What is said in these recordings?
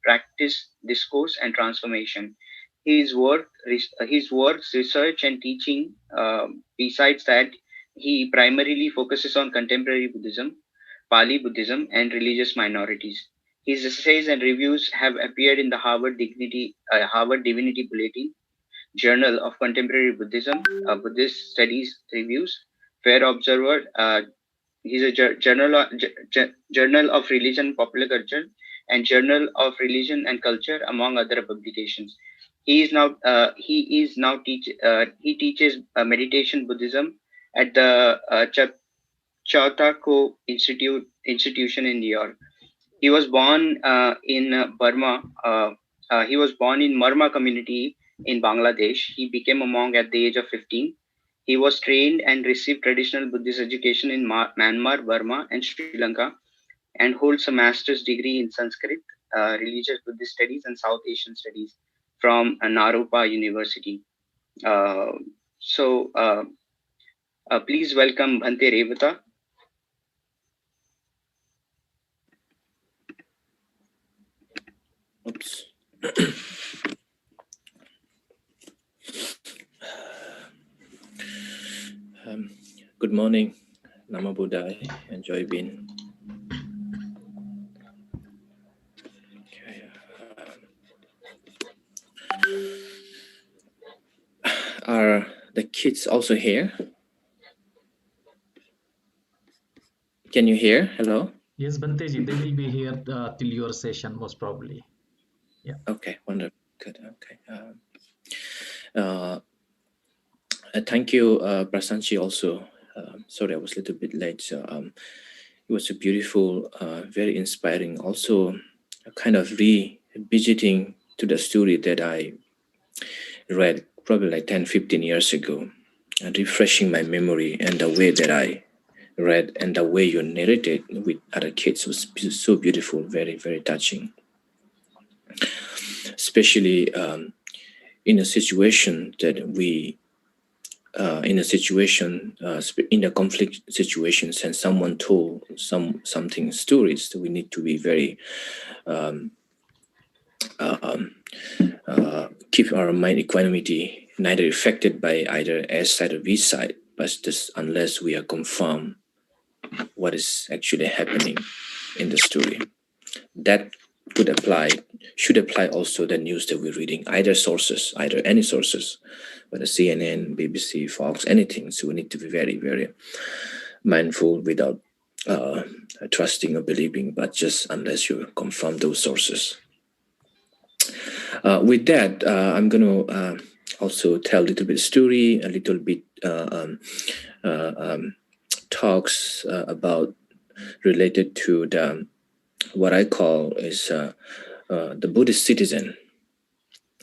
practice, discourse, and transformation. His works, research, and teaching. Besides that, he primarily focuses on contemporary Buddhism, Pali Buddhism, and religious minorities. His essays and reviews have appeared in the Harvard Divinity Bulletin, Journal of Contemporary Buddhism, Buddhist Studies Reviews, Fair Observer. He's a Journal of Religion, Popular Culture, and Journal of Religion and Culture, among other publications. He teaches meditation Buddhism at the Chautauqua Institution in New York. He was born in Burma. He was born in Murma community in Bangladesh. He became a monk at the age of 15. He was trained and received traditional Buddhist education in Myanmar, Burma, and Sri Lanka, and holds a master's degree in Sanskrit, religious Buddhist studies, and South Asian studies from Naropa University. Please welcome Bhante Ravata. Oops. Good morning, Nama Buddhai and Joy Bin. Okay. Are the kids also here? Can you hear? Hello? Yes, Bhanteji, they will be here till your session, most probably. Yeah. Okay, wonderful. Good. Okay. Thank you, Prasanji, also. Sorry, I was a little bit late. So, it was a beautiful, very inspiring, also kind of revisiting to the story that I read probably like 10, 15 years ago, and refreshing my memory, and the way that I read and the way you narrated with other kids was so beautiful, very, very touching. Especially in a situation that we, in the conflict situations, and someone told something stories, we need to be very keep our mind equanimity, neither affected by either S side or B side, but just unless we are confirmed what is actually happening in the story. That should apply also the news that we're reading, either any sources, whether CNN, BBC, Fox, anything. So we need to be very, very mindful without trusting or believing, but just unless you confirm those sources. With that, I'm going to also tell a little bit story, a little bit talks about related to the what I call is the Buddhist citizen,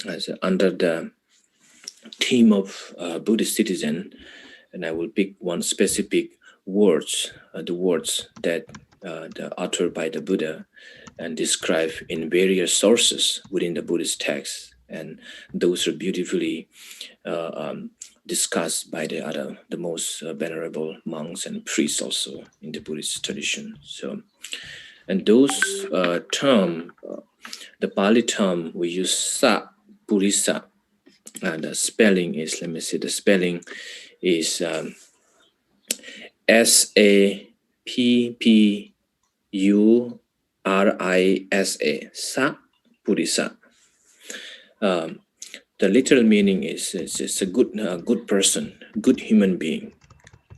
as under the theme of Buddhist citizen, and I will pick one specific words, the words that the uttered by the Buddha and described in various sources within the Buddhist text, and those are beautifully discussed by the most venerable monks and priests also in the Buddhist tradition. So, and those term, the Pali term we use sa purisa, and the spelling is, let me see, the spelling is S-A-P-P-U-R-I-S-A, sa purisa. The literal meaning is it's a good person, good human being.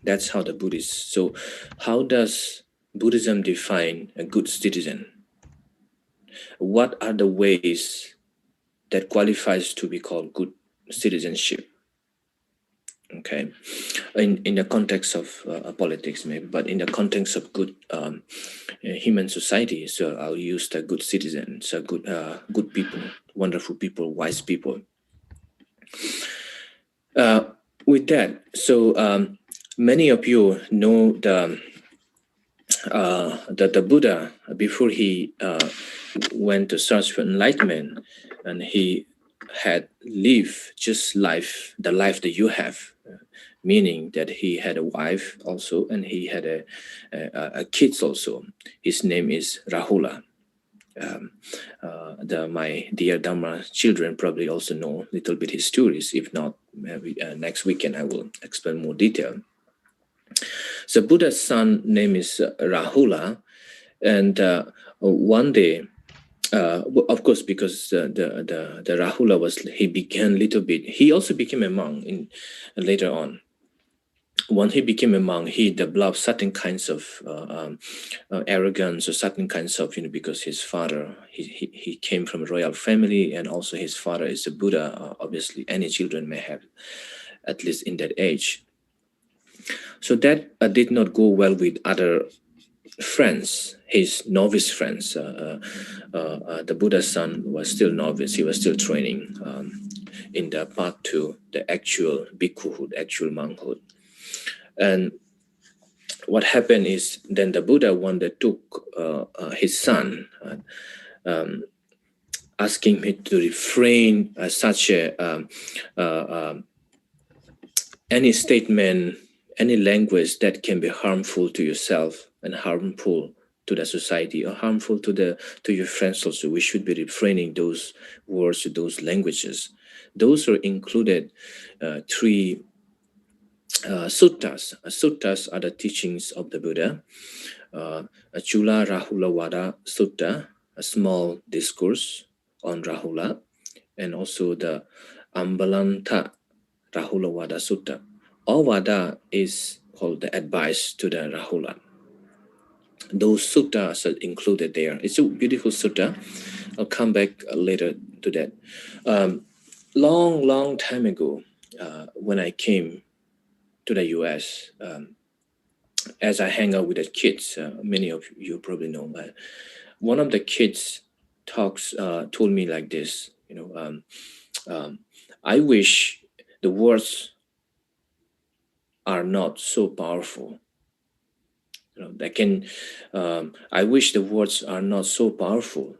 That's how the Buddhist. So how does Buddhism define a good citizen? What are the ways that qualifies to be called good citizenship? Okay, in the context of politics, maybe, but in the context of good human society, so I'll use the good citizens, so good people, wonderful people, wise people. With that, so many of you know the Buddha, before he went to search for enlightenment, and he had lived just the life that you have, meaning that he had a wife also, and he had a kids also. His name is Rahula, My dear Dhamma children probably also know a little bit his stories. If not, maybe next weekend I will explain more detail. So Buddha's son name is Rahula, and one day, of course, because the Rahula he began little bit. He also became a monk later on. When he became a monk, he developed certain kinds of arrogance or certain kinds of, because his father, he came from a royal family, and also his father is a Buddha. Obviously, any children may have, at least in that age. So that did not go well with other friends, his novice friends. The Buddha's son was still novice. He was still training in the path to the actual bhikkhuhood, actual monkhood. And what happened is then the Buddha one day took his son, asking him to refrain such any statement, any language that can be harmful to yourself and harmful to the society or harmful to your friends also. We should be refraining those words, those languages. Those are included three suttas. Suttas are the teachings of the Buddha. Chula Rahula Vada Sutta, a small discourse on Rahula, and also the Ambalanta Rahula Vada Sutta. All Vada is called the advice to the Rahula. Those suttas are included there. It's a beautiful sutta. I'll come back later to that. Long time ago, when I came to the US, as I hang out with the kids, many of you probably know, but one of the kids told me like this, I wish the words are not so powerful. I wish the words are not so powerful.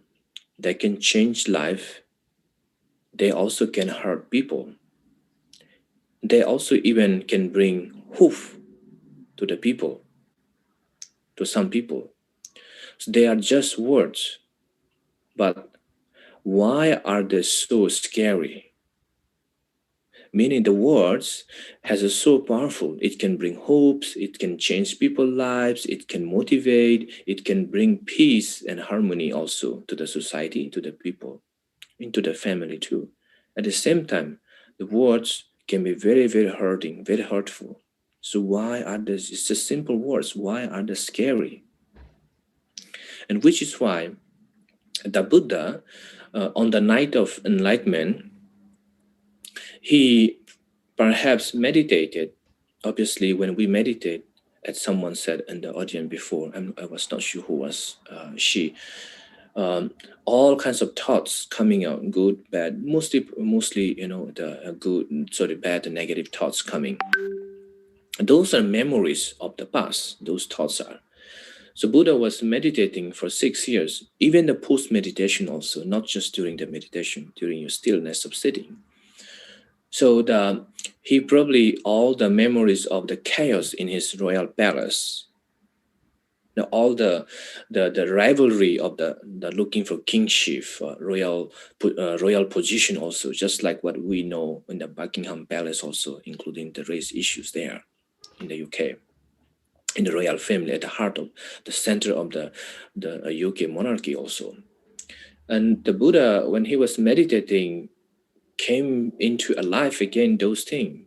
They can change life. They also can hurt people. They also even can bring hope to the people, to some people. So they are just words, but why are they so scary? Meaning the words has a so powerful. It can bring hopes, it can change people's lives, it can motivate, it can bring peace and harmony also to the society, to the people, into the family too. At the same time, the words can be very, very hurting, very hurtful. So why are these, it's just simple words, why are they scary? And which is why the Buddha, on the night of enlightenment, he perhaps meditated. Obviously, when we meditate, as someone said in the audience before, I was not sure who was she. All kinds of thoughts coming out, good, bad, mostly, the good, bad and negative thoughts coming. Those are memories of the past. Those thoughts are. So Buddha was meditating for 6 years, even the post-meditation also, not just during the meditation, during your stillness of sitting. So he probably all the memories of the chaos in his royal palace, all the rivalry of the looking for kingship, royal position also, just like what we know in the Buckingham Palace also, including the race issues there in the UK, in the royal family, at the heart of the center of the UK monarchy also. And the Buddha, when he was meditating, came into alive again those things.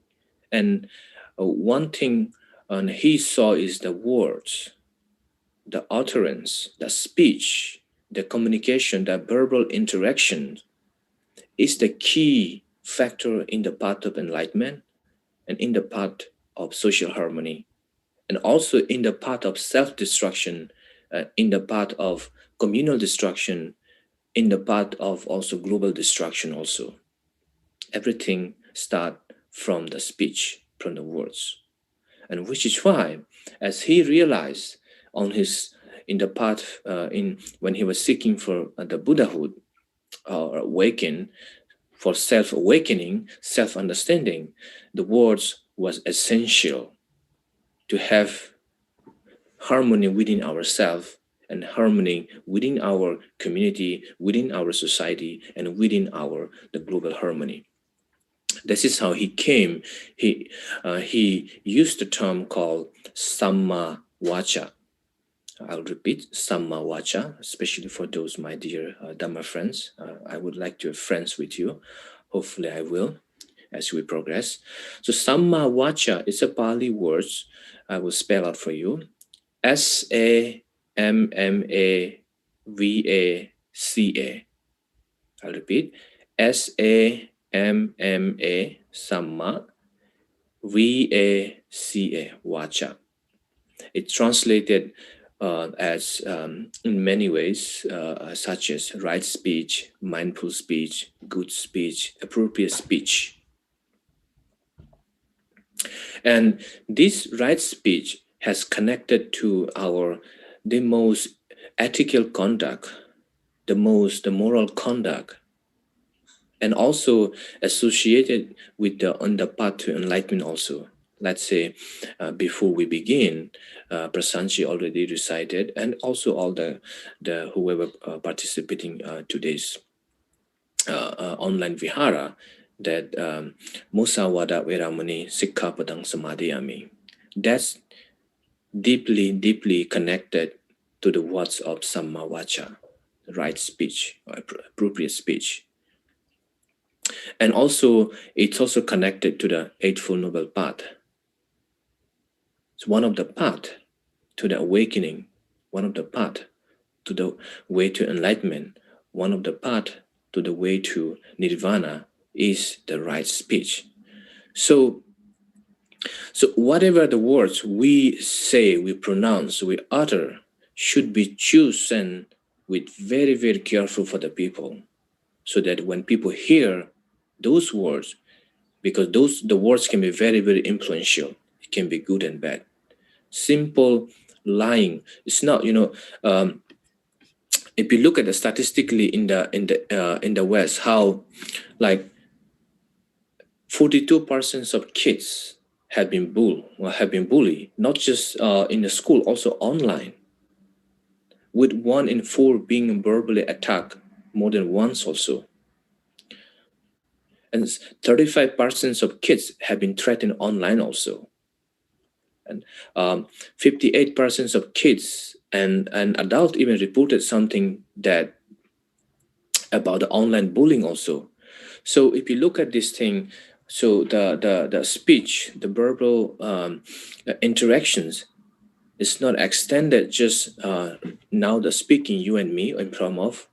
And one thing he saw is the words, the utterance, the speech, the communication, the verbal interaction is the key factor in the path of enlightenment and in the path of social harmony, and also in the path of self-destruction, in the path of communal destruction, in the path of also global destruction also. Everything starts from the speech, from the words. And which is why, as he realized in the path, when he was seeking for the Buddhahood, or for self-awakening, self-understanding, the words was essential to have harmony within ourselves and harmony within our community, within our society, and within the global harmony. This is how he came. He used the term called Samma Vacha. I'll repeat, Samma Vacha, especially for those my dear Dhamma friends. I would like to have friends with you. Hopefully I will as we progress. So Samma Vacha is a Pali word. I will spell out for you. Samma-Vaca. I'll repeat. Samma, Samma, Vaca, Vacha. It's translated as in many ways, such as right speech, mindful speech, good speech, appropriate speech. And this right speech has connected to the most ethical conduct, the moral conduct, and also associated with on the path to enlightenment also. Let's say before we begin, Prasanji already recited, and also all the whoever participating today's online Vihara, that Musawada Veramani Sikkhapadang Samadhiyami. That's deeply connected to the words of Samma Vacha, right speech, or appropriate speech. And also, it's also connected to the Eightfold Noble Path. It's one of the path to the awakening, one of the path to the way to enlightenment, one of the path to the way to nirvana is the right speech. So whatever the words we say, we pronounce, we utter, should be chosen with very, very careful for the people, so that when people hear those words, because the words can be very, very influential. It can be good and bad. Simple lying. It's not, if you look at the statistically in the West, how like 42% of kids have been bullied, not just in the school, also online, with 1 in 4 being verbally attacked more than once also. And 35% of kids have been threatened online also. And 58% of kids and adults even reported something that about the online bullying also. So if you look at this thing, so the speech, the verbal interactions is not extended just now the speaking you and me in front of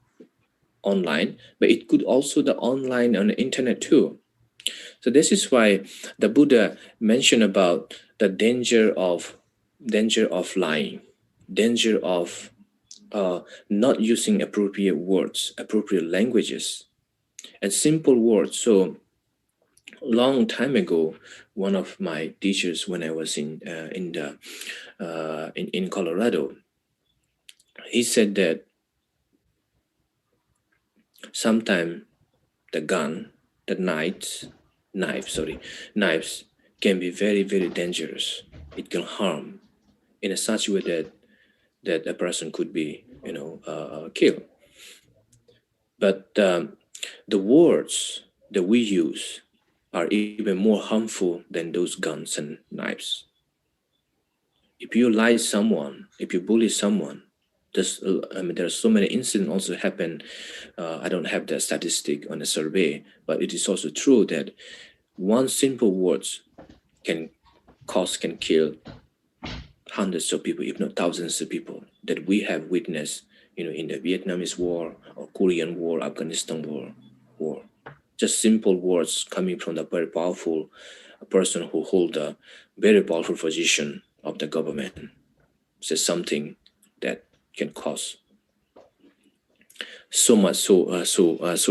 online, but it could also the online on the internet too. So this is why the Buddha mentioned about the danger of lying, danger of not using appropriate words, appropriate languages, and simple words. So long time ago, one of my teachers, when I was in Colorado, he said that sometimes the knives can be very, very dangerous. It can harm in a such way that a person could be, killed. But the words that we use are even more harmful than those guns and knives. If you lie someone, if you bully someone, there are so many incidents also happen. I don't have the statistic on the survey, but it is also true that one simple words can kill hundreds of people, if not thousands of people, that we have witnessed, in the Vietnamese War or Korean War, Afghanistan war. Just simple words coming from the very powerful person who hold a very powerful position of the government says something that can cause so much, so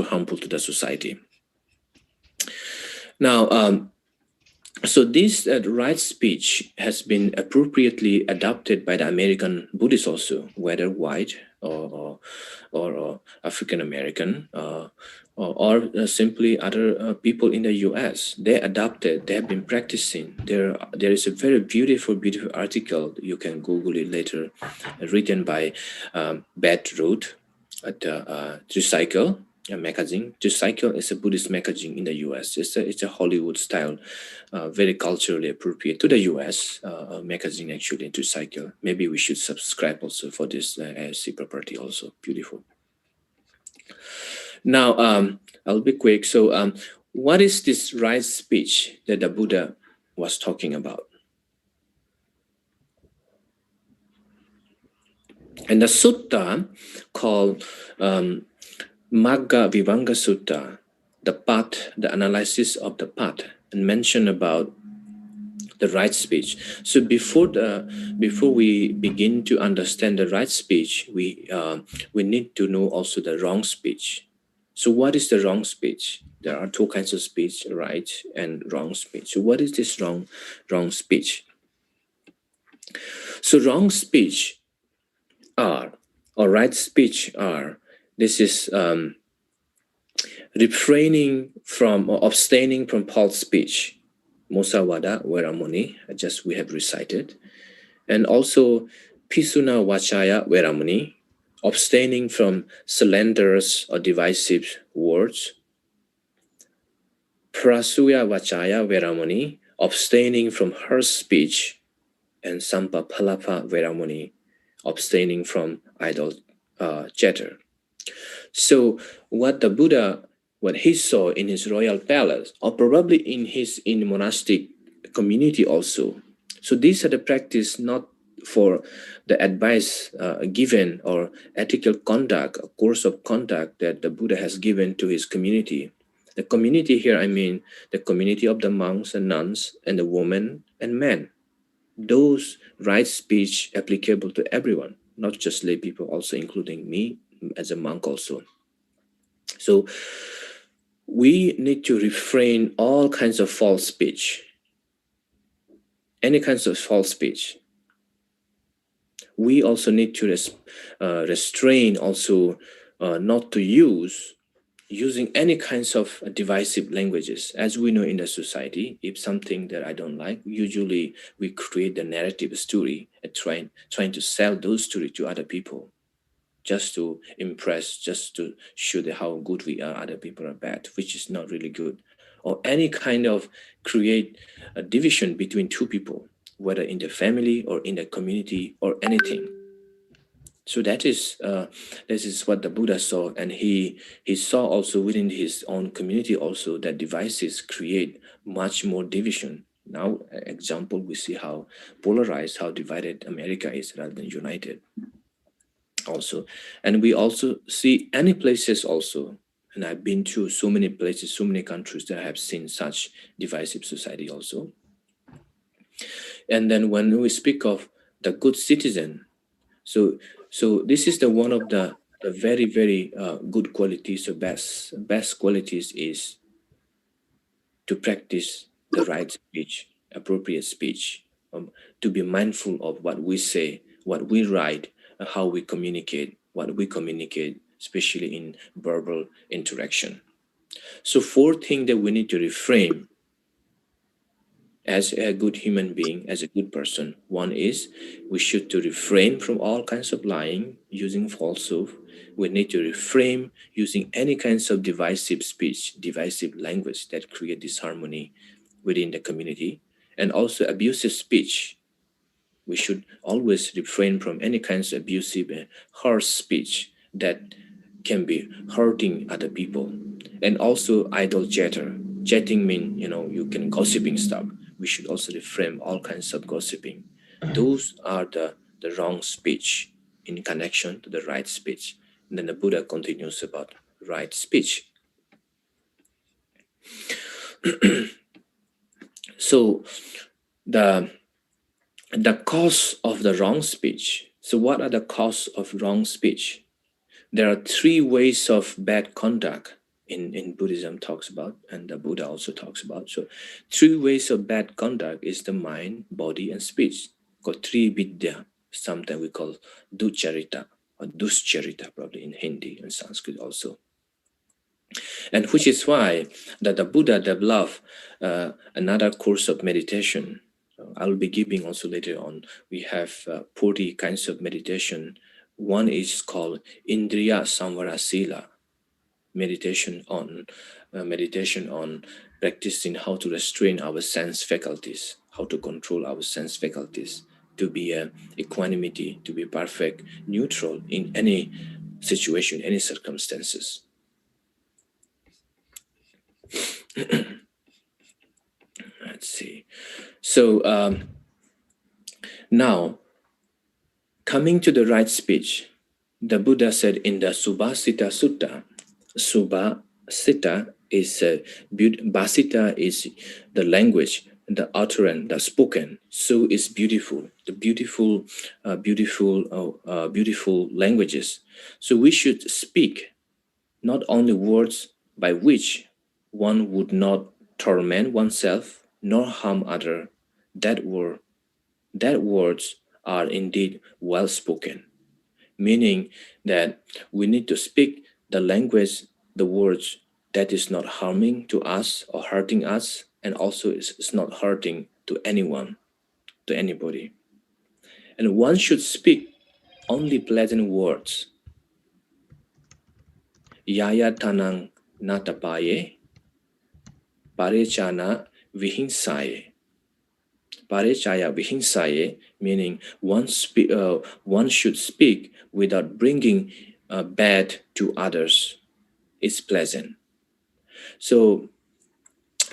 harmful to the society. Now, So this right speech has been appropriately adopted by the American Buddhists also, whether white or African American or simply other people in the U.S. They adopted. They have been practicing. There is a very beautiful article. You can Google it later, written by Beth Root at Tricycle. A magazine. Tricycle is a Buddhist magazine in the U.S. It's a Hollywood style, very culturally appropriate to the U.S. Magazine actually. Tricycle. Maybe we should subscribe also for this ASC property also. Beautiful. Now I'll be quick. So what is this right speech that the Buddha was talking about? And the sutta called Magga Vivanga Sutta, the path, the analysis of the path, and mention about the right speech. So before we begin to understand the right speech, we need to know also the wrong speech. So what is the wrong speech? There are two kinds of speech, right and wrong speech. So what is this wrong speech? So wrong speech are, or right speech are, this is refraining from or abstaining from false speech, Musawada Veramuni, just we have recited, and also Pisuna Vachaya Veramuni, abstaining from slanderous or divisive words, Prasuya Vachaya Veramuni, abstaining from harsh speech, and Sampa Palapa Veramuni, abstaining from idle chatter. So what the Buddha, what he saw in his royal palace, or probably in the monastic community also. So these are the practice not for the advice given or ethical conduct, a course of conduct that the Buddha has given to his community. The community here, I mean the community of the monks and nuns and the women and men. Those right speech applicable to everyone, not just lay people, also including me as a monk also. So we need to refrain all kinds of false speech, any kinds of false speech. We also need to restrain also not to using any kinds of divisive languages. As we know in the society, if something that I don't like, usually we create the narrative story and trying to sell those stories to other people, just to impress, just to show how good we are, other people are bad, which is not really good. Or any kind of create a division between two people, whether in the family or in the community or anything. So this is what the Buddha saw, and he saw also within his own community also that devices create much more division. Now, example, we see how polarized, how divided America is rather than united. Also, and we also see any places also, and I've been to so many places, so many countries that I have seen such divisive society also. And then when we speak of the good citizen, so this is the one of the very good qualities, or best qualities is to practice the right speech, appropriate speech, to be mindful of what we say, what we write, how we communicate, especially in verbal interaction. So 4 things that we need to refrain as a good human being, as a good person. One is we should to refrain from all kinds of lying, using falsehood. We need to refrain using any kinds of divisive speech, divisive language that create disharmony within the community, and also abusive speech. We should always refrain from any kinds of abusive and harsh speech that can be hurting other people. And also idle chatter. Chatting means, you can gossiping stuff. We should also refrain all kinds of gossiping. Those are the wrong speech in connection to the right speech. And then the Buddha continues about right speech. So the cause of the wrong speech. So what are the causes of wrong speech? There are 3 ways of bad conduct in Buddhism talks about, and the Buddha also talks about. So 3 ways of bad conduct is the mind, body, and speech. Called three vidya. Sometimes we call ducharita or duscharita, probably in Hindi and Sanskrit also. And which is why that the Buddha developed another course of meditation. I will be giving also later on. We have 40 kinds of meditation. One is called Indriya Samvara Sila, meditation on practicing how to restrain our sense faculties, how to control our sense faculties, to be equanimity, to be perfect, neutral in any situation, any circumstances. Let's see. So now, coming to the right speech, the Buddha said in the Subhasita Sutta, Subhasita is Bhasita is the language, the utterance, the spoken. So is beautiful, the beautiful languages. So we should speak not only words by which one would not torment oneself nor harm other. That words are indeed well spoken, meaning that we need to speak the language, the words that is not harming to us or hurting us, and also is not hurting to anyone, to anybody. And one should speak only pleasant words. Yaya tanang natapaye, parechana vihinsaye. Parechaya vihinsaye, meaning one should speak without bringing bad to others. It's pleasant. So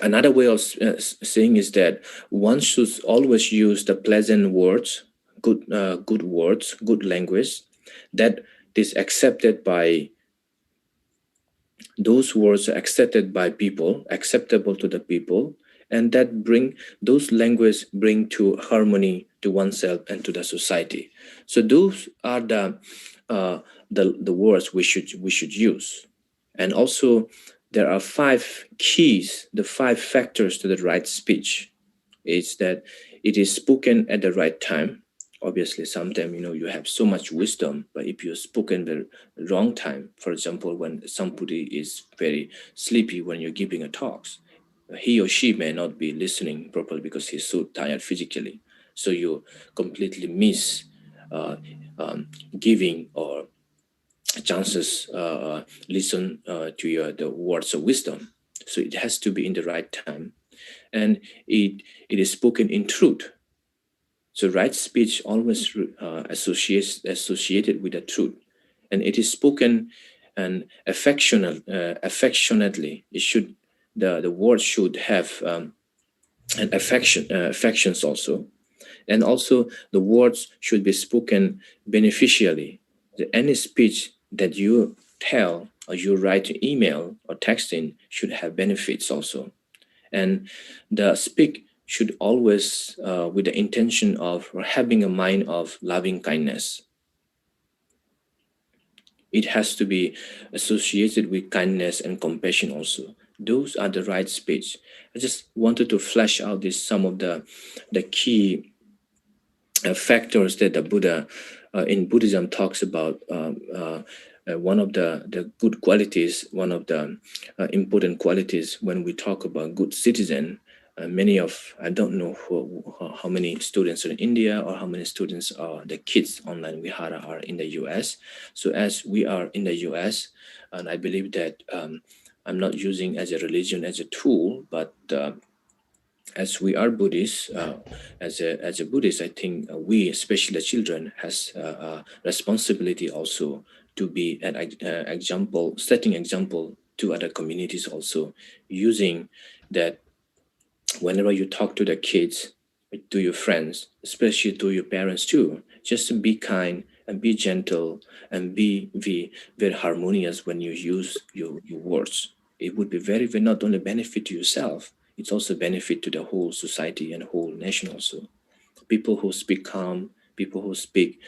another way of saying is that one should always use the pleasant words, good words, good language that is accepted by those words are accepted by people, acceptable to the people, and that bring those language bring to harmony to oneself and to the society. So those are the words we should use. And also there are 5 keys, the 5 factors to the right speech. Is that it is spoken at the right time. Obviously, sometimes you have so much wisdom, but if you spoken the wrong time, for example, when somebody is very sleepy when you're giving a talks, he or she may not be listening properly because he's so tired physically. So you completely miss giving or chances listen to the words of wisdom. So it has to be in the right time, and it is spoken in truth. So right speech always associated with the truth, and it is spoken and affectionately. It should the word should have an affections also, and also the words should be spoken beneficially. Any speech that you tell or you write an email or texting should have benefits also, and the speak should always with the intention of having a mind of loving kindness. It has to be associated with kindness and compassion also. Those are the right speech. I just wanted to flesh out some of the key factors that the Buddha in Buddhism talks about. One of the good qualities, one of the important qualities when we talk about good citizen. I don't know how many students are in India or how many students are the kids online Vihara are in the US. So as we are in the US, and I believe that I'm not using as a religion as a tool, but as we are Buddhists, as a Buddhist, I think we, especially the children, has a responsibility also to be an example, setting example to other communities also, using that whenever you talk to the kids, to your friends, especially to your parents too, just be kind and be gentle and be very harmonious when you use your words. It would be very, very not only benefit to yourself, it's also benefit to the whole society and whole nation also. People who speak calm, people who speak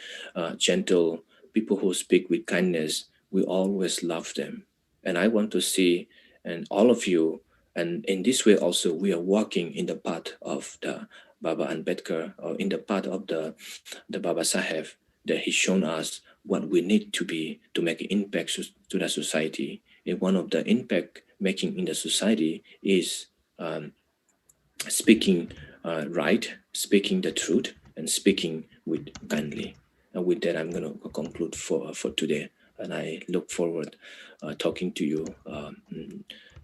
gentle, people who speak with kindness, we always love them. And I want to see, and all of you, and in this way also, we are walking in the path of the Baba Ambedkar, or in the path of the Baba Saheb, that he's shown us what we need to be to make an impact to the society. And one of the impact making in the society is speaking right, speaking the truth, and speaking with kindly. And with that, I'm going to conclude for today. And I look forward talking to you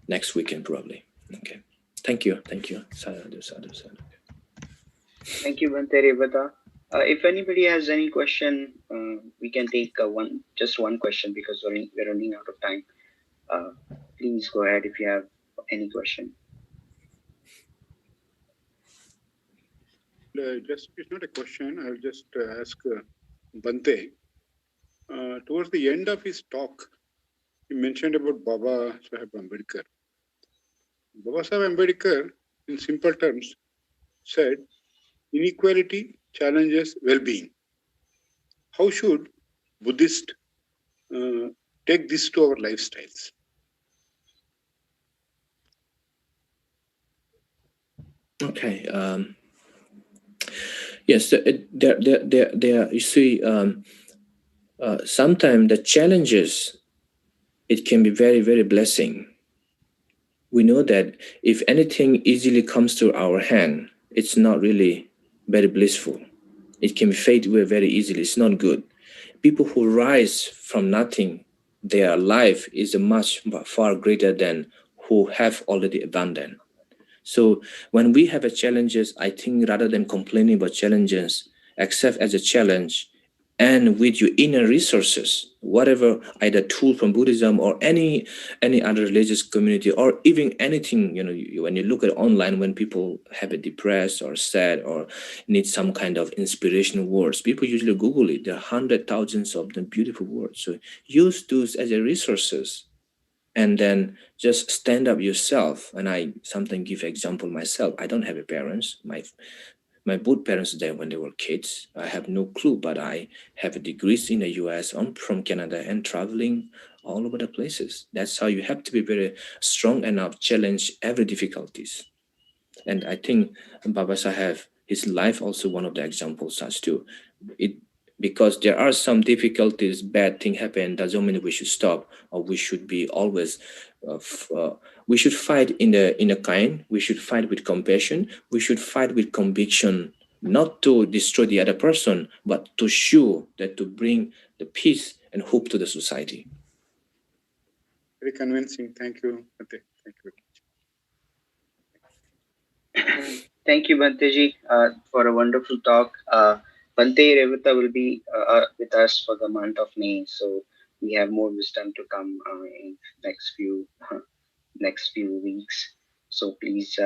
next weekend probably. Okay. Thank you. Thank you. Sadhu, sadhu, sadhu. Thank you, Bhante Ravata. If anybody has any question, we can take just one question because we're running out of time. Please go ahead if you have any question. Just it's not a question. I'll just ask Bhante. Towards the end of his talk, he mentioned about Baba Saheb Ambedkar. Baba Saheb Ambedkar, in simple terms, said, inequality challenges well-being. How should Buddhists take this to our lifestyles? Okay. Yes, there. You see, sometimes the challenges, it can be very, very blessing. We know that if anything easily comes to our hand, it's not really very blissful. It can fade away very easily. It's not good. People who rise from nothing, their life is much far greater than who have already abandoned. So when we have a challenges, I think rather than complaining about challenges, accept as a challenge, and with your inner resources, whatever, either tool from Buddhism or any other religious community, or even anything, when you look at online, when people have a depressed or sad or need some kind of inspirational words, people usually Google it. There are hundreds, thousands of them beautiful words. So use those as a resources, and then just stand up yourself. And I sometimes give example myself. I don't have a parents. My both parents there when they were kids. I have no clue, but I have a degrees in the US. I'm from Canada and traveling all over the places. That's how you have to be very strong enough, challenge every difficulties. And I think Baba Saheb, his life also one of the examples such too. Because there are some difficulties, bad thing happen, doesn't mean we should stop, or we should be always we should fight in a kind, we should fight with compassion, we should fight with conviction, not to destroy the other person, but to show that to bring the peace and hope to the society. Very convincing. Thank you, Bhante. Thank you. Thank you, Bhanteji, for a wonderful talk. Bhante Ravata will be with us for the month of May, so we have more wisdom to come in next few weeks. So please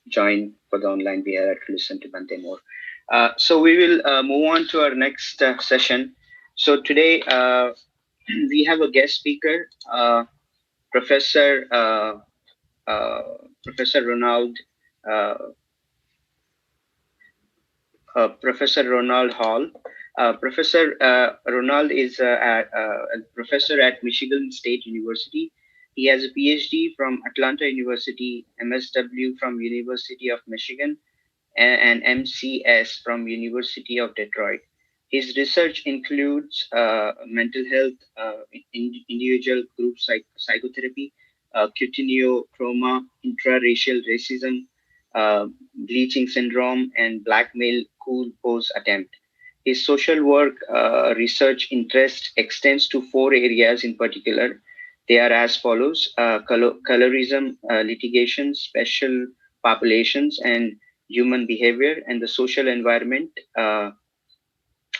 join for the online Vihara to listen to Bhante more. So we will move on to our next session. So today we have a guest speaker, Professor Ronald. Professor Ronald Hall. Professor Ronald is a professor at Michigan State University. He has a PhD from Atlanta University, MSW from University of Michigan, and MCS from University of Detroit. His research includes mental health, individual group psychotherapy, cutaneochroma, intraracial racism, bleaching syndrome, and black male cool pose attempt. His social work research interest extends to 4 areas in particular. They are as follows: colorism, litigation, special populations, and human behavior and the social environment.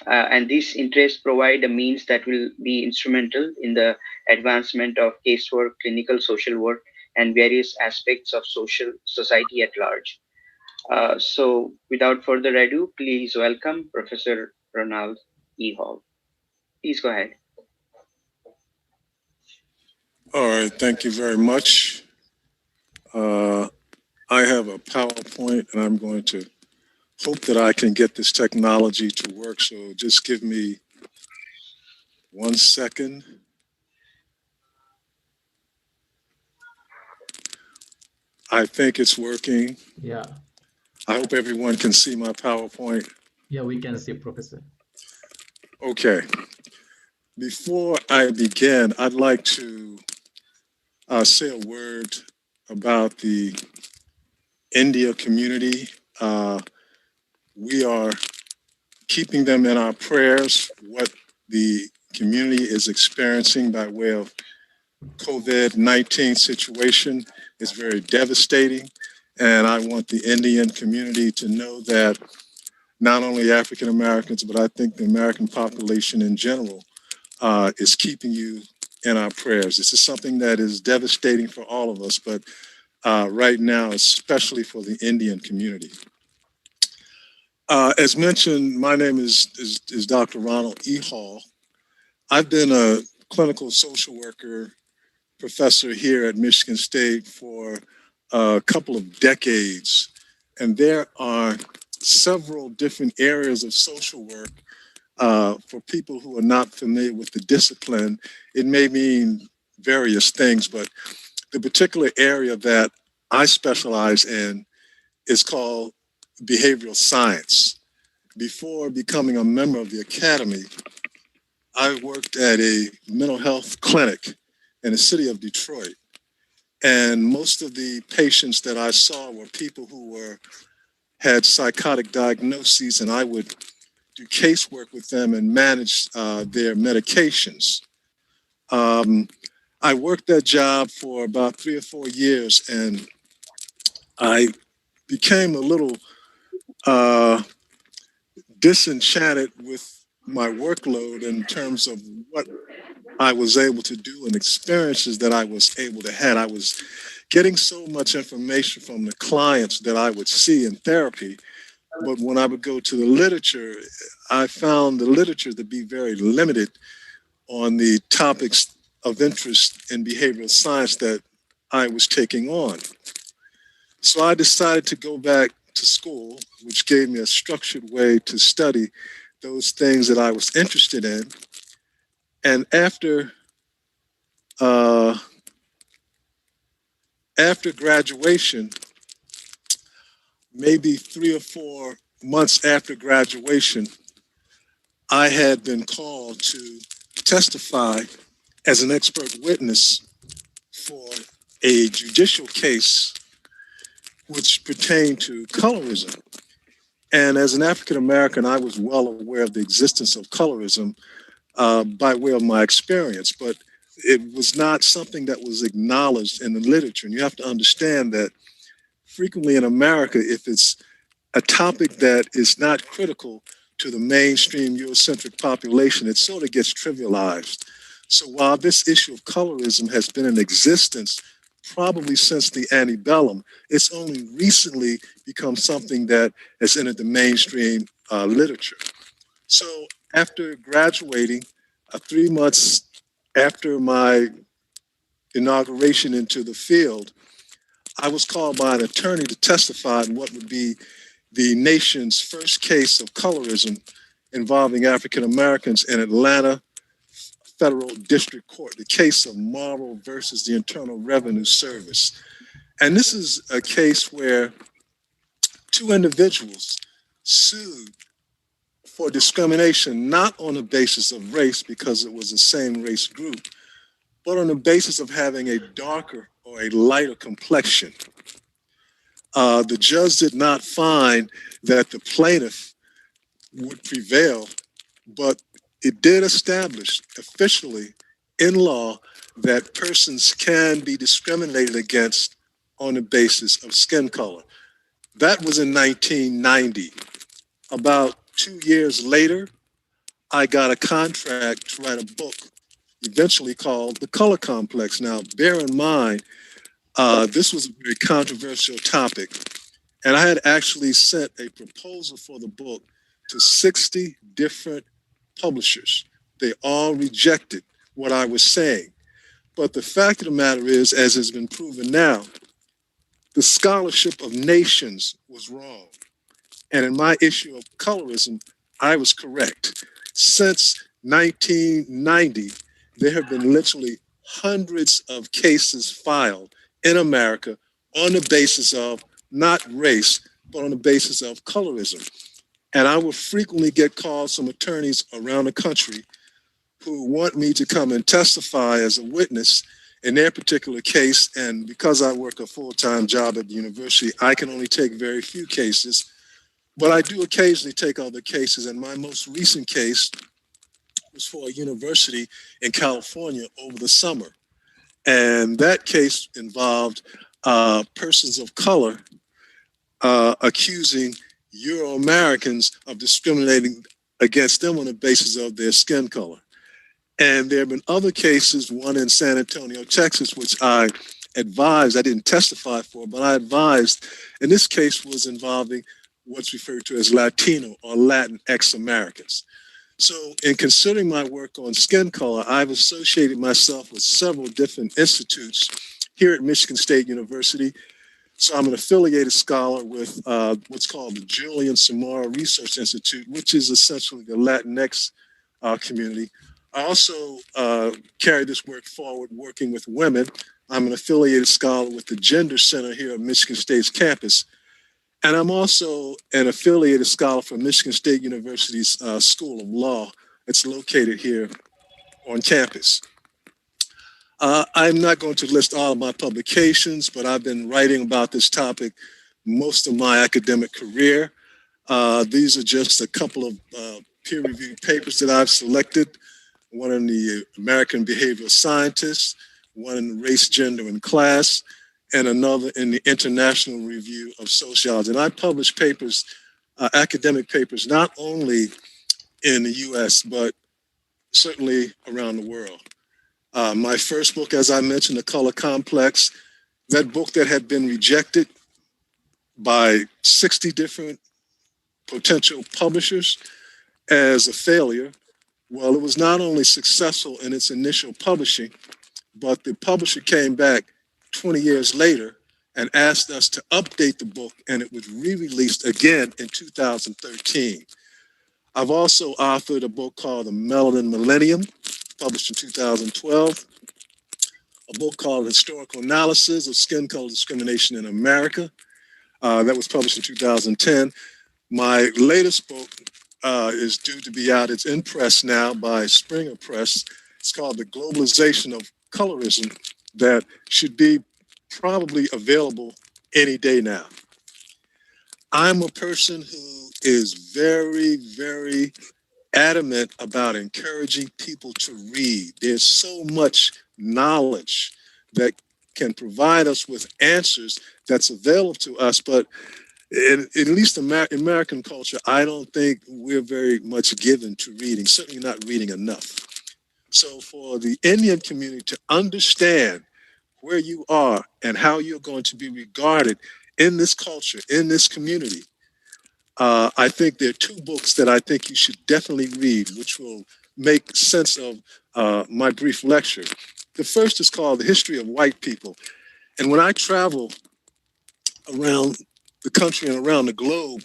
And these interests provide a means that will be instrumental in the advancement of casework, clinical social work, and various aspects of society at large. So without further ado, please welcome Professor Ronald E. Hall. Please go ahead. All right, thank you very much. I have a PowerPoint, and I'm going to hope that I can get this technology to work. So just give me 1 second. I think it's working. Yeah. I hope everyone can see my PowerPoint. Yeah, we can see, Professor. Okay. Before I begin, I'd like to say a word about the India community. We are keeping them in our prayers. What the community is experiencing by way of COVID-19 situation is very devastating. And I want the Indian community to know that not only African Americans, but I think the American population in general is keeping you in our prayers. This is something that is devastating for all of us, but right now, especially for the Indian community. As mentioned, my name is Dr. Ronald E. Hall. I've been a clinical social worker professor here at Michigan State for a couple of decades, and there are several different areas of social work. For people who are not familiar with the discipline, it may mean various things, but the particular area that I specialize in is called behavioral science. Before becoming a member of the academy, I worked at a mental health clinic in the city of Detroit. And most of the patients that I saw were people who had psychotic diagnoses, and I would do casework with them and manage their medications. I worked that job for about 3 or 4 years, and I became a little disenchanted with my workload in terms of what I was able to do and experiences that I was able to have. I was getting so much information from the clients that I would see in therapy, but when I would go to the literature, I found the literature to be very limited on the topics of interest in behavioral science that I was taking on. So I decided to go back to school, which gave me a structured way to study those things that I was interested in. And after graduation, maybe 3 or 4 months after graduation, I had been called to testify as an expert witness for a judicial case which pertained to colorism. And as an African American, I was well aware of the existence of colorism by way of my experience, but it was not something that was acknowledged in the literature. And you have to understand that frequently in America, if it's a topic that is not critical to the mainstream Eurocentric population, it sort of gets trivialized. So while this issue of colorism has been in existence probably since the antebellum, it's only recently become something that has entered the mainstream literature. So after graduating, 3 months after my inauguration into the field, I was called by an attorney to testify in what would be the nation's first case of colorism involving African Americans in Atlanta Federal District Court, the case of Morrow versus the Internal Revenue Service. And this is a case where 2 individuals sued for discrimination, not on the basis of race, because it was the same race group, but on the basis of having a darker or a lighter complexion. The judge did not find that the plaintiff would prevail, but it did establish officially in law that persons can be discriminated against on the basis of skin color. That was in 1990. About 2 years later, I got a contract to write a book, eventually called The Color Complex. Now, bear in mind, this was a very controversial topic, and I had actually sent a proposal for the book to 60 different publishers. They all rejected what I was saying. But the fact of the matter is, as has been proven now, the scholarship of nations was wrong. And in my issue of colorism, I was correct. Since 1990, there have been literally hundreds of cases filed in America on the basis of not race, but on the basis of colorism. And I will frequently get calls from attorneys around the country who want me to come and testify as a witness in their particular case. And because I work a full-time job at the university, I can only take very few cases, but I do occasionally take other cases. And my most recent case was for a university in California over the summer. And that case involved persons of color accusing Euro-Americans of discriminating against them on the basis of their skin color. And there have been other cases, one in San Antonio, Texas, which I advised, I didn't testify for, but I advised, and this case was involving what's referred to as Latino or Latinx Americans. So in considering my work on skin color, I've associated myself with several different institutes here at Michigan State University. So I'm an affiliated scholar with what's called the Julian Samara Research Institute, which is essentially the Latinx community. I also carry this work forward working with women. I'm an affiliated scholar with the Gender Center here at Michigan State's campus. And I'm also an affiliated scholar for Michigan State University's School of Law. It's located here on campus. I'm not going to list all of my publications, but I've been writing about this topic most of my academic career. These are just a couple of peer-reviewed papers that I've selected, one in the American Behavioral Scientists, one in Race, Gender, and Class, and another in the International Review of Sociology. And I publish papers, academic papers, not only in the US, but certainly around the world. My first book, as I mentioned, The Color Complex, that book that had been rejected by 60 different potential publishers as a failure. Well, it was not only successful in its initial publishing, but the publisher came back 20 years later and asked us to update the book, and it was re-released again in 2013. I've also authored a book called The Melanin Millennium, published in 2012, a book called Historical Analysis of Skin Color Discrimination in America, that was published in 2010. My latest book is due to be out. It's in press now by Springer Press. It's called The Globalization of Colorism, that should be probably available any day now. I'm a person who is very, very adamant about encouraging people to read. There's so much knowledge that can provide us with answers that's available to us, but at least in American culture, I don't think we're very much given to reading, certainly not reading enough. So for the Indian community to understand where you are and how you're going to be regarded in this culture, in this community, I think there are two books that I think you should definitely read, which will make sense of my brief lecture. The first is called The History of White People. And when I travel around the country and around the globe,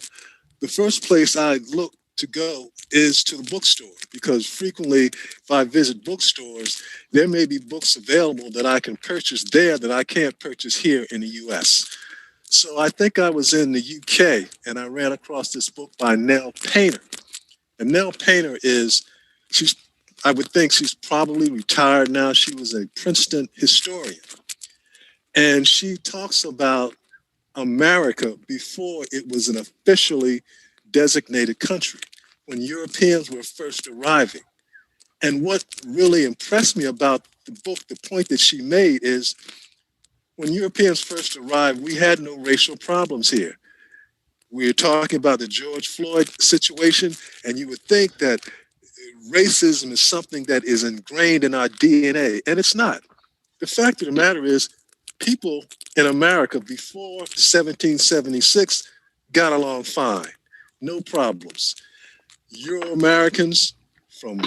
the first place I look to go is to the bookstore, because frequently if I visit bookstores, there may be books available that I can purchase there that I can't purchase here in the US. So I think I was in the UK and I ran across this book by Nell Painter. And Nell Painter I would think she's probably retired now. She was a Princeton historian. And she talks about America before it was an officially designated country, when Europeans were first arriving. And what really impressed me about the book, the point that she made, is when Europeans first arrived, we had no racial problems here. We're talking about the George Floyd situation, and you would think that racism is something that is ingrained in our DNA, and it's not. The fact of the matter is, people in America before 1776 got along fine, no problems. Euro-Americans from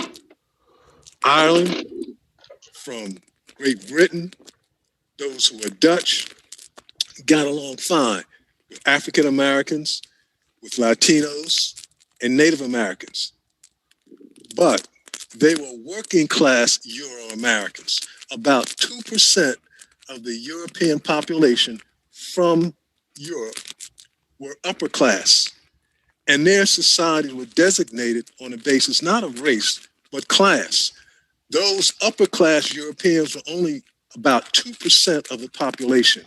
Ireland, from Great Britain, those who were Dutch, got along fine with African Americans, with Latinos, and Native Americans. But they were working class Euro Americans. About 2% of the European population from Europe were upper class, and their societies were designated on a basis not of race, but class. Those upper class Europeans were only about 2% of the population,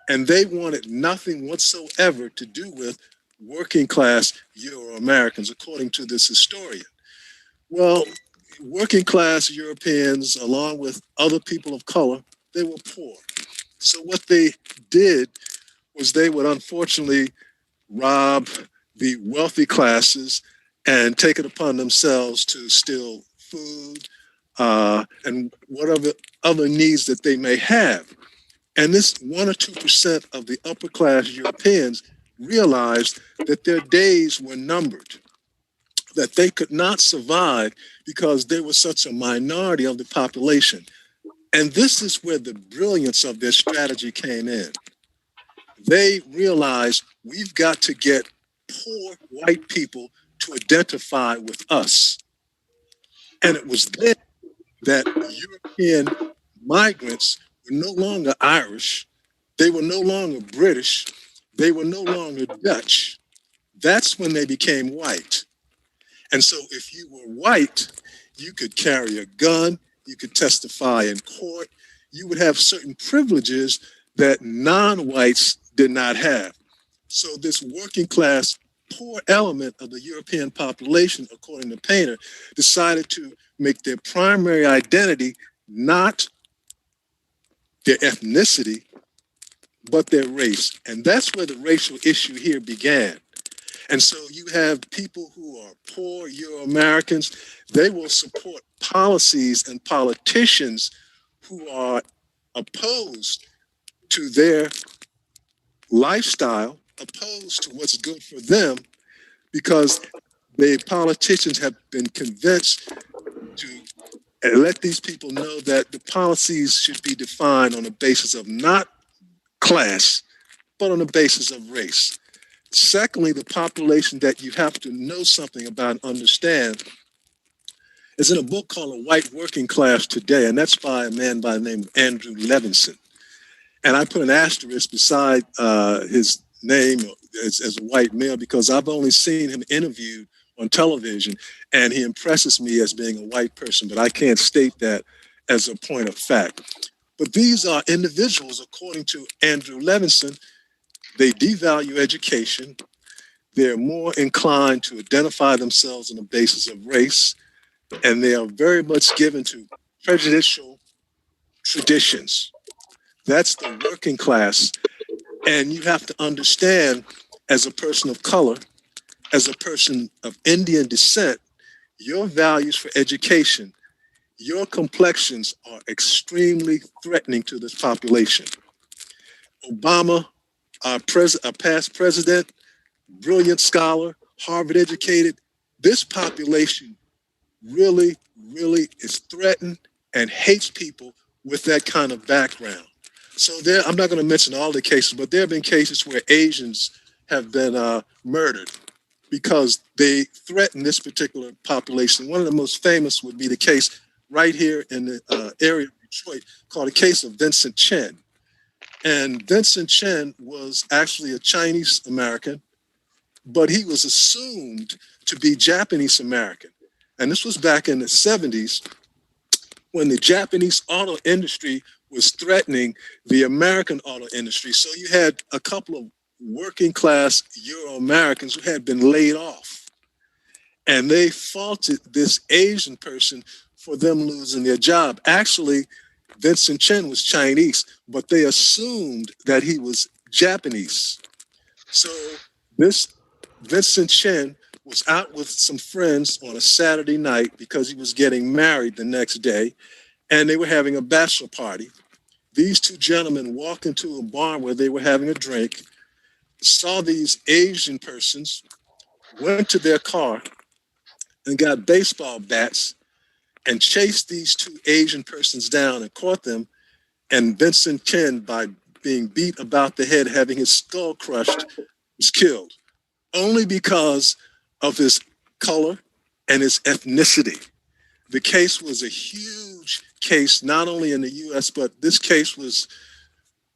and they wanted nothing whatsoever to do with working class Euro-Americans, according to this historian. Well, working class Europeans, along with other people of color, they were poor. So what they did was they would unfortunately rob the wealthy classes and take it upon themselves to steal food and whatever other needs that they may have. And this 1 or 2% of the upper class Europeans realized that their days were numbered, that they could not survive because they were such a minority of the population. And this is where the brilliance of their strategy came in. They realized we've got to get poor white people to identify with us. And it was then that European migrants were no longer Irish, they were no longer British, they were no longer Dutch. That's when they became white. And so if you were white, you could carry a gun, you could testify in court, you would have certain privileges that non-whites did not have. So this working class poor element of the European population, according to Painter, decided to make their primary identity not their ethnicity, but their race. And that's where the racial issue here began. And so you have people who are poor Euro-Americans, they will support policies and politicians who are opposed to their lifestyle, opposed to what's good for them, because the politicians have been convinced to let these people know that the policies should be defined on a basis of not class, but on the basis of race. Secondly, the population that you have to know something about and understand is in a book called A White Working Class Today, and that's by a man by the name of Andrew Levinson. And I put an asterisk beside his name as a white male because I've only seen him interviewed on television, and he impresses me as being a white person, but I can't state that as a point of fact. But these are individuals, according to Andrew Levinson, they devalue education. They're more inclined to identify themselves on the basis of race, and they are very much given to prejudicial traditions. That's the working class. And you have to understand, as a person of color, as a person of Indian descent, your values for education, your complexions are extremely threatening to this population. Obama, our past president, brilliant scholar, Harvard educated, this population really, really is threatened and hates people with that kind of background. So I'm not going to mention all the cases, but there have been cases where Asians have been murdered because they threaten this particular population. One of the most famous would be the case right here in the area of Detroit called the case of Vincent Chin. And Vincent Chin was actually a Chinese American, but he was assumed to be Japanese American. And this was back in the 70s when the Japanese auto industry was threatening the American auto industry. So you had a couple of working class Euro-Americans who had been laid off. And they faulted this Asian person for them losing their job. Actually, Vincent Chin was Chinese, but they assumed that he was Japanese. So this Vincent Chin was out with some friends on a Saturday night because he was getting married the next day, and they were having a bachelor party. These two gentlemen walked into a bar where they were having a drink, saw these Asian persons, went to their car and got baseball bats and chased these two Asian persons down and caught them. And Vincent Chin, by being beat about the head, having his skull crushed, was killed only because of his color and his ethnicity. The case was a huge case, not only in the US, but this case was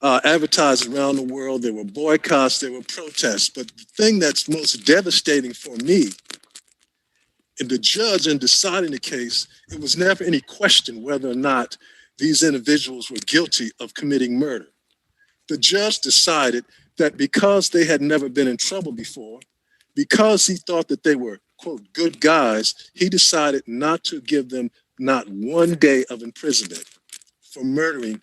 advertised around the world. There were boycotts, there were protests. But the thing that's most devastating for me, and the judge in deciding the case, it was never any question whether or not these individuals were guilty of committing murder. The judge decided that because they had never been in trouble before, because he thought that they were, quote, good guys, he decided not to give them not 1 day of imprisonment for murdering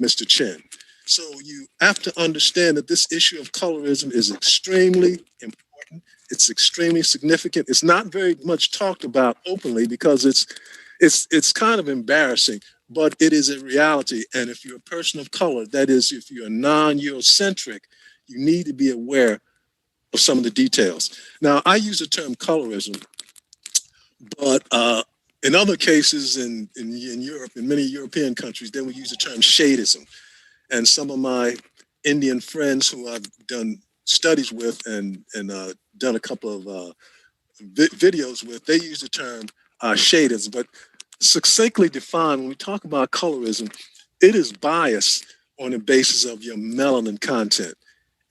Mr. Chen. So you have to understand that this issue of colorism is extremely important. It's extremely significant. It's not very much talked about openly because it's kind of embarrassing, but it is a reality. And if you're a person of color, that is, if you're non-Eurocentric, you need to be aware of some of the details. Now, I use the term colorism, but in other cases in Europe, in many European countries, then we use the term shadism. And some of my Indian friends who I've done studies with and done a couple of videos with, they use the term shadism. But succinctly defined, when we talk about colorism, it is bias on the basis of your melanin content.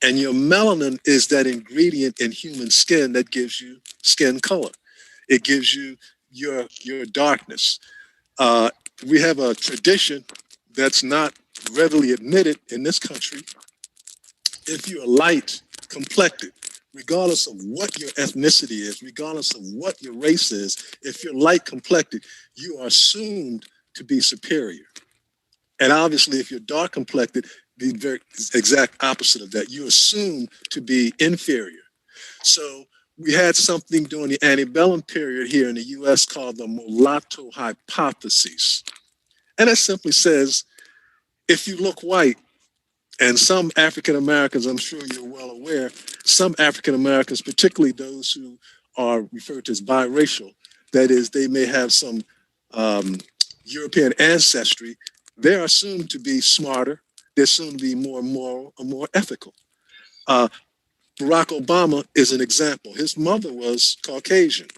And your melanin is that ingredient in human skin that gives you skin color. It gives you your darkness. We have a tradition that's not readily admitted in this country. If you're light complected, regardless of what your ethnicity is, regardless of what your race is, if you're light complected, you are assumed to be superior. And obviously, if you're dark complected, the very exact opposite of that, you're assumed to be inferior. So we had something during the antebellum period here in the US called the mulatto hypothesis. And that simply says, if you look white, and some African Americans, I'm sure you're well aware, some African Americans, particularly those who are referred to as biracial, that is, they may have some European ancestry, they're assumed to be smarter, they're assumed to be more moral or more ethical. Barack Obama is an example. His mother was Caucasian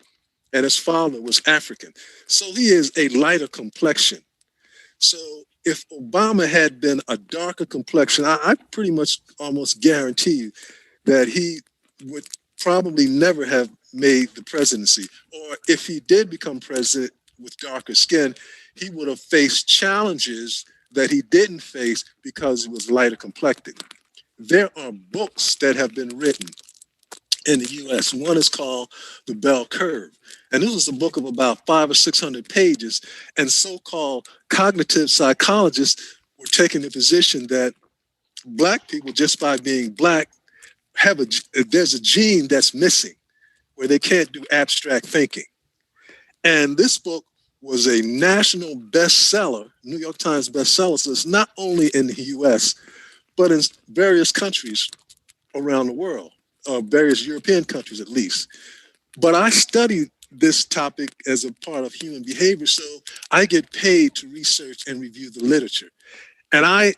and his father was African. So he is a lighter complexion. So if Obama had been a darker complexion, I pretty much almost guarantee you that he would probably never have made the presidency. Or if he did become president with darker skin, he would have faced challenges that he didn't face because he was lighter complected. There are books that have been written in the US. One is called The Bell Curve. And this was a book of about 500 or 600 pages. And so-called cognitive psychologists were taking the position that Black people, just by being Black, there's a gene that's missing where they can't do abstract thinking. And this book was a national bestseller, New York Times bestseller. So it's not only in the US, but in various countries around the world. Various European countries at least. But I study this topic as a part of human behavior, so I get paid to research and review the literature. And I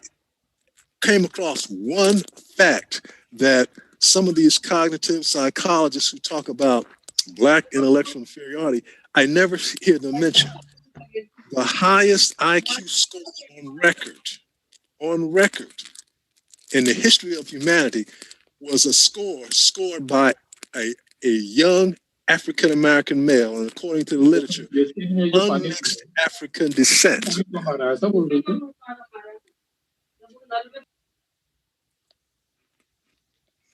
came across one fact that some of these cognitive psychologists who talk about Black intellectual inferiority, I never hear them mention. The highest IQ score on record in the history of humanity was a score scored by a young African-American male, and according to the literature, unmixed African descent.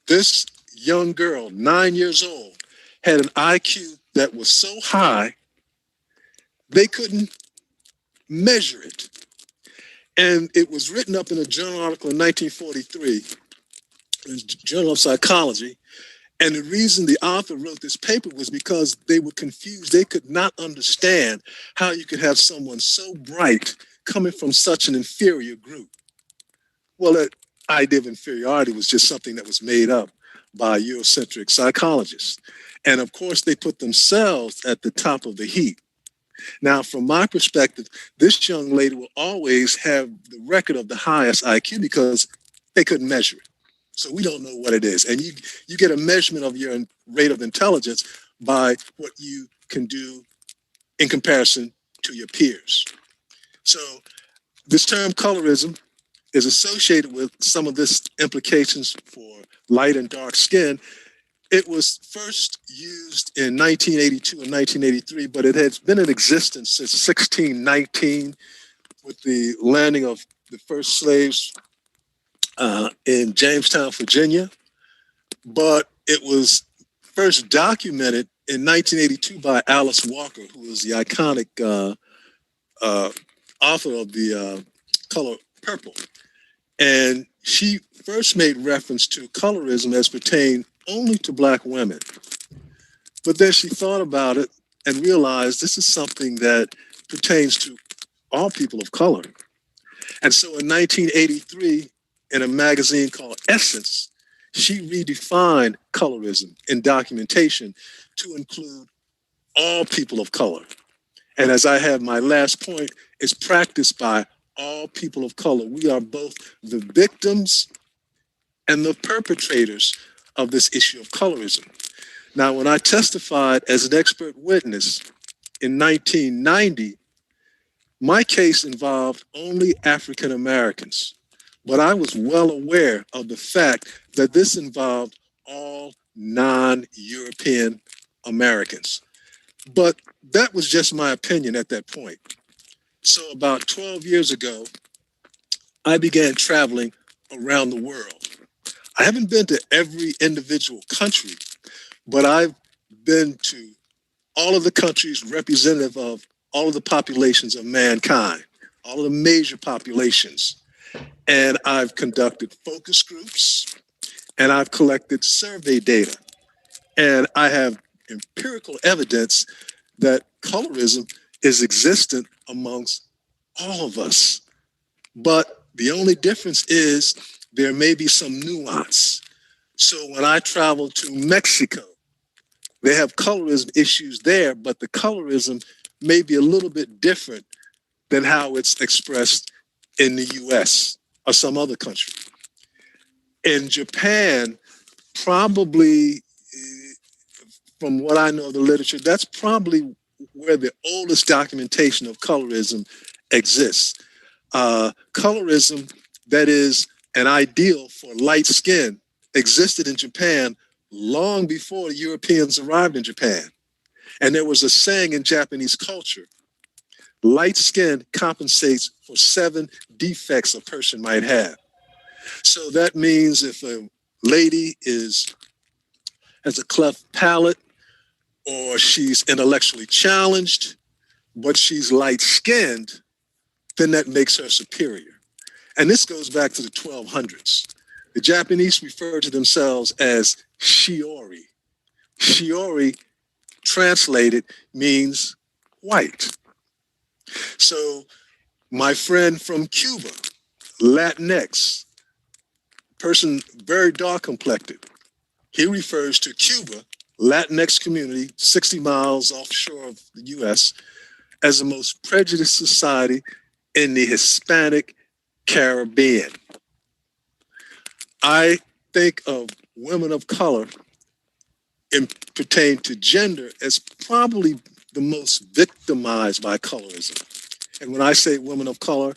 This young girl, 9 years old, had an IQ that was so high, they couldn't measure it. And it was written up in a journal article in 1943, in the Journal of Psychology. And the reason the author wrote this paper was because they were confused. They could not understand how you could have someone so bright coming from such an inferior group. Well, that idea of inferiority was just something that was made up by Eurocentric psychologists. And of course, they put themselves at the top of the heap. Now, from my perspective, this young lady will always have the record of the highest IQ because they couldn't measure it. So we don't know what it is. And you get a measurement of your rate of intelligence by what you can do in comparison to your peers. So this term colorism is associated with some of this implications for light and dark skin. It was first used in 1982 and 1983, but it has been in existence since 1619 with the landing of the first slaves in Jamestown, Virginia. But it was first documented in 1982 by Alice Walker, who was the iconic author of the color purple. And she first made reference to colorism as pertained only to Black women. But then she thought about it and realized this is something that pertains to all people of color. And so in 1983, in a magazine called Essence, she redefined colorism in documentation to include all people of color. And as I have my last point, it's practiced by all people of color. We are both the victims and the perpetrators of this issue of colorism. Now, when I testified as an expert witness in 1990, my case involved only African Americans, but I was well aware of the fact that this involved all non-European Americans. But that was just my opinion at that point. So about 12 years ago, I began traveling around the world. I haven't been to every individual country, but I've been to all of the countries representative of all of the populations of mankind, all of the major populations. And I've conducted focus groups, and I've collected survey data. And I have empirical evidence that colorism is existent amongst all of us. But the only difference is there may be some nuance. So when I travel to Mexico, they have colorism issues there, but the colorism may be a little bit different than how it's expressed in the US or some other country. In Japan, probably, from what I know of the literature, that's probably where the oldest documentation of colorism exists. Colorism, that is an ideal for light skin, existed in Japan long before the Europeans arrived in Japan. And there was a saying in Japanese culture, light skin compensates for 7 defects a person might have. So that means if a lady has a cleft palate, or she's intellectually challenged, but she's light-skinned, then that makes her superior. And this goes back to the 1200s. The Japanese refer to themselves as shiori. Shiori, translated, means white. So my friend from Cuba, Latinx, person very dark complected, he refers to Cuba, Latinx community, 60 miles offshore of the US, as the most prejudiced society in the Hispanic Caribbean. I think of women of color in pertain to gender as probably the most victimized by colorism. And when I say women of color,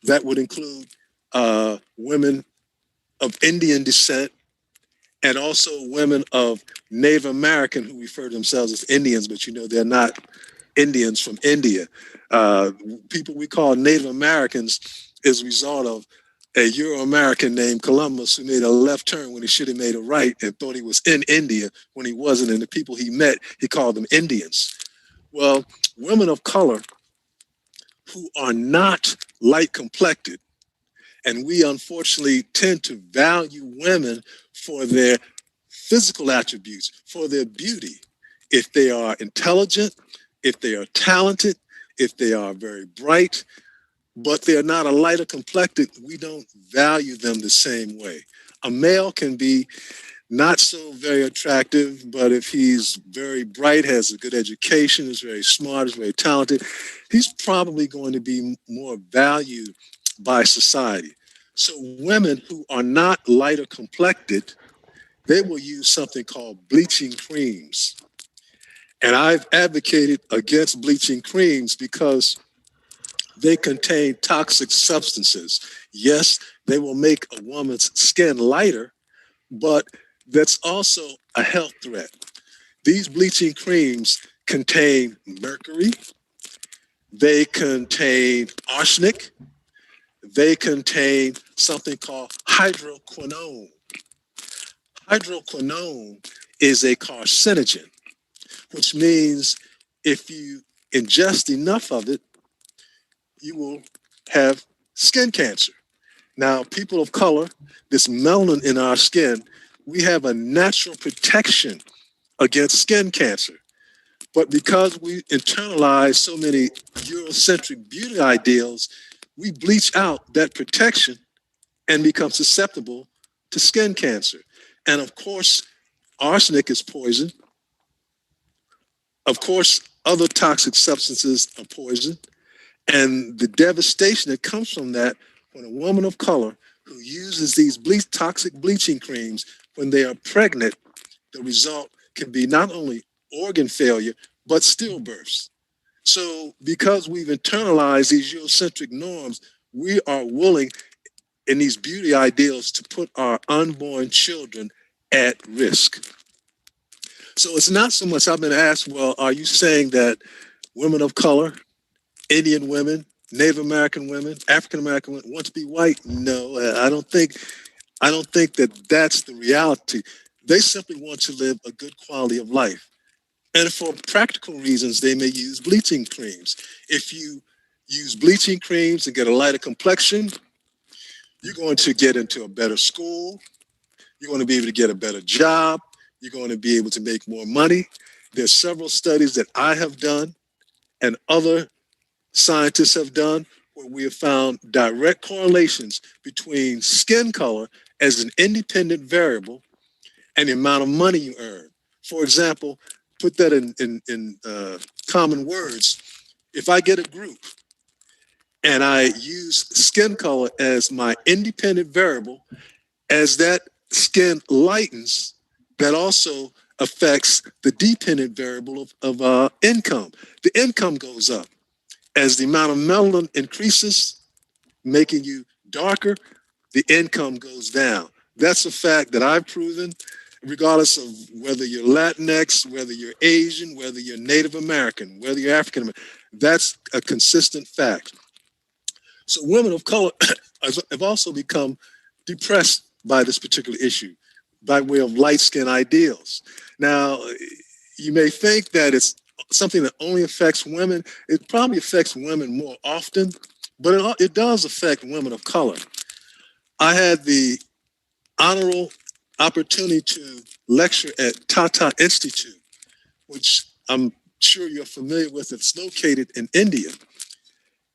that would include women of Indian descent, and also women of Native American who refer to themselves as Indians, but you know they're not Indians from India. People we call Native Americans is a result of a Euro-American named Columbus who made a left turn when he should have made a right and thought he was in India when he wasn't, and the people he met, he called them Indians. Well, women of color who are not light complected, and we unfortunately tend to value women for their physical attributes, for their beauty. If they are intelligent, if they are talented, if they are very bright, but they're not a lighter complected, we don't value them the same way. A male can be not so very attractive, but if he's very bright, has a good education, is very smart, is very talented, he's probably going to be more valued by society. So women who are not lighter complected, they will use something called bleaching creams. And I've advocated against bleaching creams because they contain toxic substances. Yes, They will make a woman's skin lighter, but that's also a health threat. These bleaching creams contain mercury, they contain arsenic, they contain something called hydroquinone. Hydroquinone is a carcinogen, which means if you ingest enough of it, you will have skin cancer. Now, people of color, this melanin in our skin, we have a natural protection against skin cancer. But because we internalize so many Eurocentric beauty ideals, we bleach out that protection and become susceptible to skin cancer. And of course, arsenic is poison. Of course, other toxic substances are poison. And the devastation that comes from that when a woman of color who uses these toxic bleaching creams when they are pregnant, the result can be not only organ failure, but stillbirths. So because we've internalized these Eurocentric norms, we are willing in these beauty ideals to put our unborn children at risk. So it's not so much I've been asked, well, are you saying that women of color, Indian women, Native American women, African American women want to be white? No, I don't think that that's the reality. They simply want to live a good quality of life. And for practical reasons, they may use bleaching creams. If you use bleaching creams and get a lighter complexion, you're going to get into a better school. You're going to be able to get a better job. You're going to be able to make more money. There's several studies that I have done and other scientists have done where we have found direct correlations between skin color as an independent variable and the amount of money you earn. For example, put that in common words. If I get a group and I use skin color as my independent variable, as that skin lightens, that also affects the dependent variable of income. The income goes up. As the amount of melanin increases, making you darker, the income goes down. That's a fact that I've proven, regardless of whether you're Latinx, whether you're Asian, whether you're Native American, whether you're African American. That's a consistent fact. So women of color have also become depressed by this particular issue by way of light skin ideals. Now, you may think that it's something that only affects women. It probably affects women more often, but it does affect women of color. I had the honorable opportunity to lecture at Tata Institute, which I'm sure you're familiar with. It's located in India.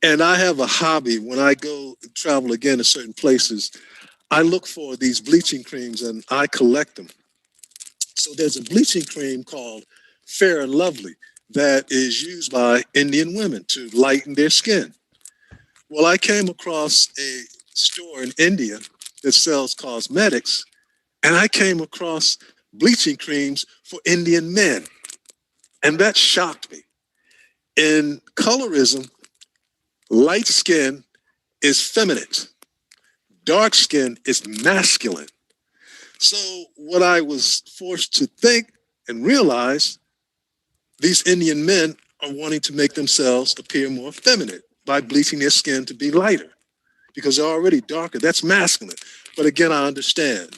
And I have a hobby. When I go travel again to certain places, I look for these bleaching creams and I collect them. So there's a bleaching cream called Fair and Lovely that is used by Indian women to lighten their skin. Well, I came across a store in India that sells cosmetics, and I came across bleaching creams for Indian men. And that shocked me. In colorism, light skin is feminine. Dark skin is masculine. So what I was forced to think and realize, these Indian men are wanting to make themselves appear more feminine by bleaching their skin to be lighter because they're already darker. That's masculine. But again, I understand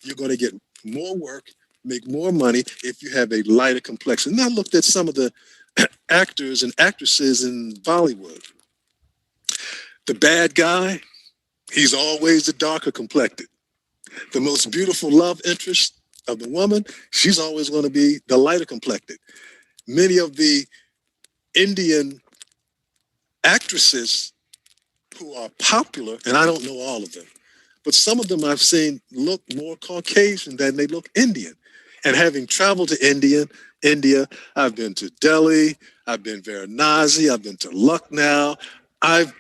you're going to get more work, make more money if you have a lighter complexion. And I looked at some of the actors and actresses in Bollywood. The bad guy, he's always the darker complected. The most beautiful love interest of the woman, she's always going to be the lighter complected. Many of the Indian actresses who are popular, and I don't know all of them, but some of them I've seen look more Caucasian than they look Indian. And having traveled to India, I've been to Delhi, I've been Varanasi, I've been to Lucknow. I've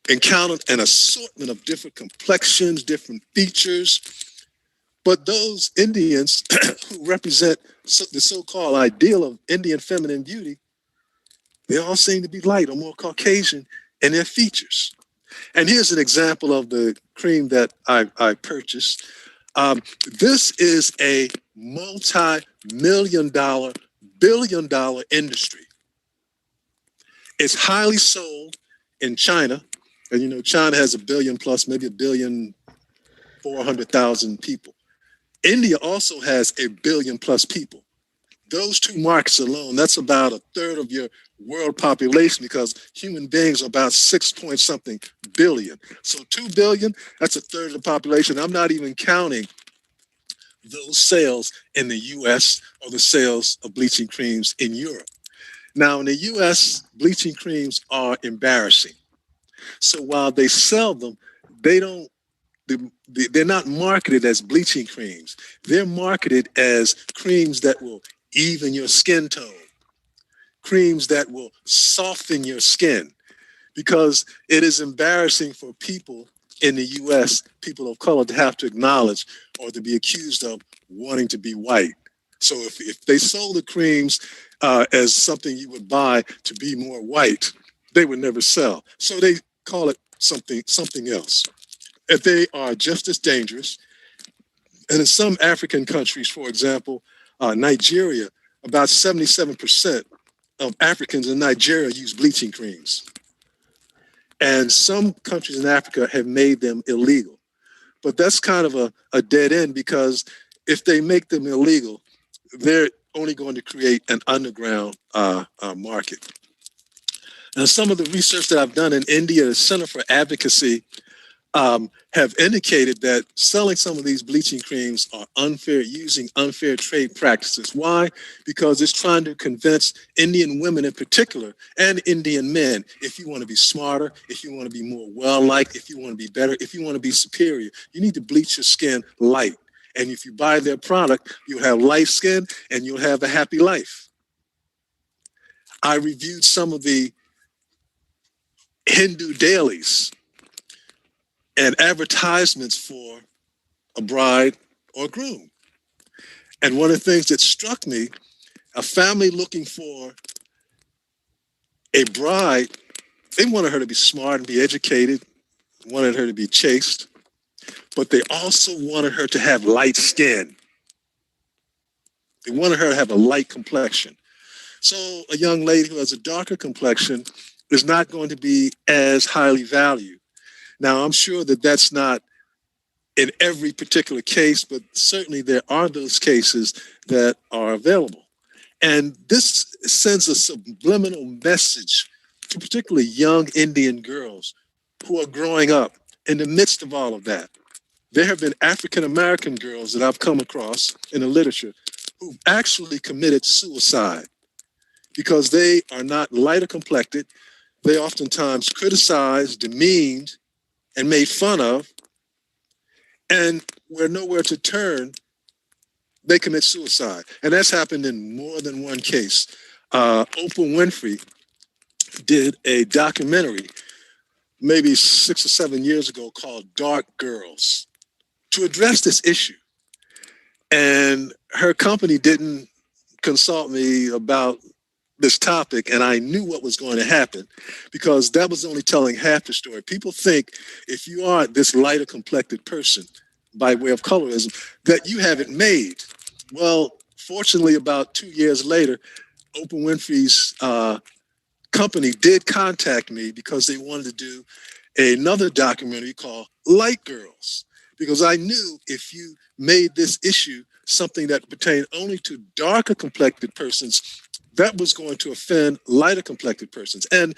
encountered an assortment of different complexions, different features. But those Indians who represent the so-called ideal of Indian feminine beauty, they all seem to be light or more Caucasian in their features. And here's an example of the cream that I purchased. This is a multi-million-dollar, billion-dollar industry. It's highly sold in China. And you know, China has 1 billion plus, maybe 1,400,000 people. India also has 1 billion plus people. Those two markets alone, that's about 1/3 of your world population, because human beings are about 6 point something billion. So 2 billion, that's 1/3 of the population. I'm not even counting those sales in the US or the sales of bleaching creams in Europe. Now in the US, bleaching creams are embarrassing. So while they sell them, they're not marketed as bleaching creams. They're marketed as creams that will even your skin tone, creams that will soften your skin, because it is embarrassing for people in the US, people of color, to have to acknowledge or to be accused of wanting to be white. So if they sold the creams as something you would buy to be more white, they would never sell. So they call it something else. If they are just as dangerous. And in some African countries, for example, Nigeria, about 77% of Africans in Nigeria use bleaching creams. And some countries in Africa have made them illegal. But that's kind of a dead end, because if they make them illegal, they're only going to create an underground market. Now, some of the research that I've done in India, the Center for Advocacy, have indicated that selling some of these bleaching creams are unfair, using unfair trade practices. Why? Because it's trying to convince Indian women in particular, and Indian men, if you want to be smarter, if you want to be more well-liked, if you want to be better, if you want to be superior, you need to bleach your skin light. And if you buy their product, you'll have light skin and you'll have a happy life. I reviewed some of the Hindu dailies and advertisements for a bride or groom. And one of the things that struck me, a family looking for a bride, they wanted her to be smart and be educated, wanted her to be chaste, but they also wanted her to have light skin. They wanted her to have a light complexion. So a young lady who has a darker complexion is not going to be as highly valued. Now, I'm sure that that's not in every particular case, but certainly there are those cases that are available. And this sends a subliminal message to particularly young Indian girls who are growing up in the midst of all of that. There have been African-American girls that I've come across in the literature who've actually committed suicide because they are not lighter complected. They oftentimes criticized, demeaned, and made fun of, and where nowhere to turn, they commit suicide. And that's happened in more than one case. Oprah Winfrey did a documentary maybe 6 or 7 years ago called Dark Girls to address this issue. And her company didn't consult me about this topic, and I knew what was going to happen because that was only telling half the story. People think if you are this lighter complected person by way of colorism, that you have it made. Well, fortunately, about 2 years later, Oprah Winfrey's company did contact me because they wanted to do another documentary called Light Girls, because I knew if you made this issue something that pertained only to darker complected persons, that was going to offend lighter complected persons. And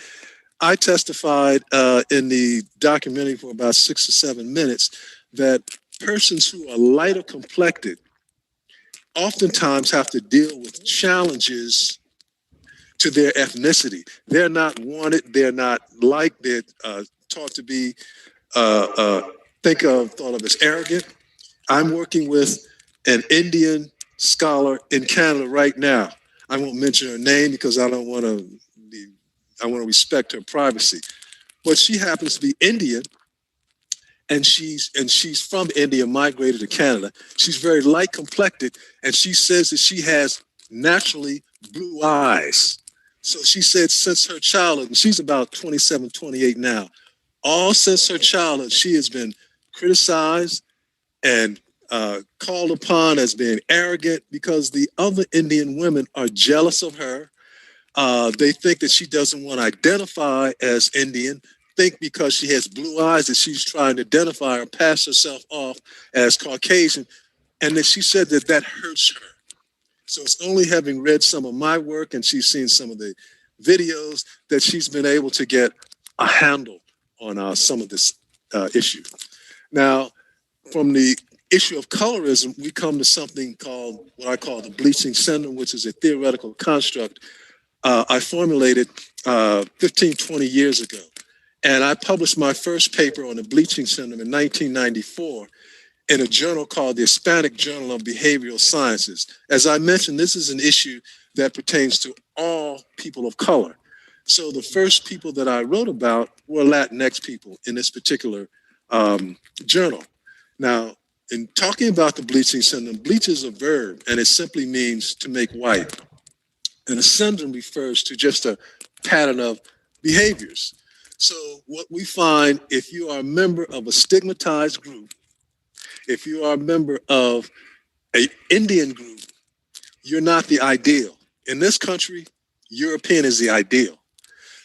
I testified in the documentary for about 6 or 7 minutes that persons who are lighter complected oftentimes have to deal with challenges to their ethnicity. They're not wanted, they're not liked, they're taught to be, thought of as arrogant. I'm working with an Indian scholar in Canada right now. I won't mention her name because I want to respect her privacy. But she happens to be Indian, and she's from India, migrated to Canada. She's very light complected, and she says that she has naturally blue eyes. So she said since her childhood, and she's about 27, 28 now, all since her childhood, she has been criticized and called upon as being arrogant because the other Indian women are jealous of her. They think that she doesn't want to identify as Indian, think because she has blue eyes that she's trying to identify or pass herself off as Caucasian, and that she said that that hurts her. So it's only having read some of my work and she's seen some of the videos that she's been able to get a handle on some of this issue. Now, from the issue of colorism, we come to something called what I call the bleaching syndrome, which is a theoretical construct I formulated 15, 20 years ago. And I published my first paper on the bleaching syndrome in 1994 in a journal called the Hispanic Journal of Behavioral Sciences. As I mentioned, this is an issue that pertains to all people of color. So the first people that I wrote about were Latinx people in this particular journal. Now, in talking about the bleaching syndrome, bleach is a verb and it simply means to make white. And a syndrome refers to just a pattern of behaviors. So what we find, if you are a member of a stigmatized group, if you are a member of an Indian group, you're not the ideal. In this country, European is the ideal.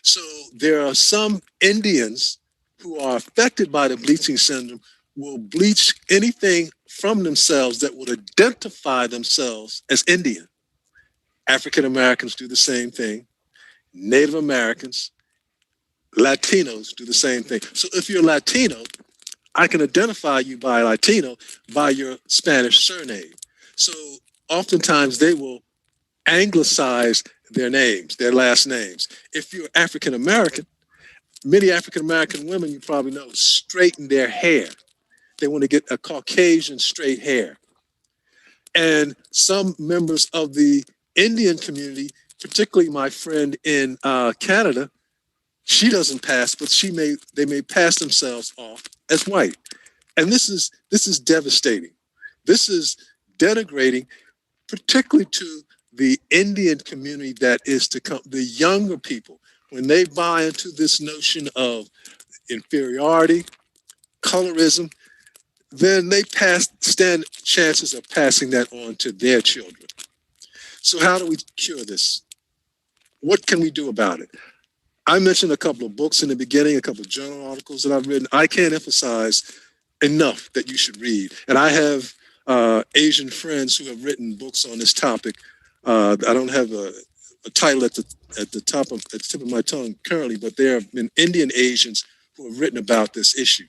So there are some Indians who are affected by the bleaching syndrome will bleach anything from themselves that would identify themselves as Indian. African Americans do the same thing. Native Americans, Latinos do the same thing. So if you're Latino, I can identify you by Latino by your Spanish surname. So oftentimes they will anglicize their names, their last names. If you're African American, many African American women, you probably know, straighten their hair. They want to get a Caucasian straight hair. And some members of the Indian community, particularly my friend in Canada, she doesn't pass, but they may pass themselves off as white. And this is devastating. This is denigrating, particularly to the Indian community that is to come, the younger people, when they buy into this notion of inferiority, colorism, then they stand chances of passing that on to their children. So how do we cure this? What can we do about it? I mentioned a couple of books in the beginning, a couple of journal articles that I've written. I can't emphasize enough that you should read. And I have Asian friends who have written books on this topic. I don't have a title at the tip of my tongue currently, but there have been Indian Asians who have written about this issue.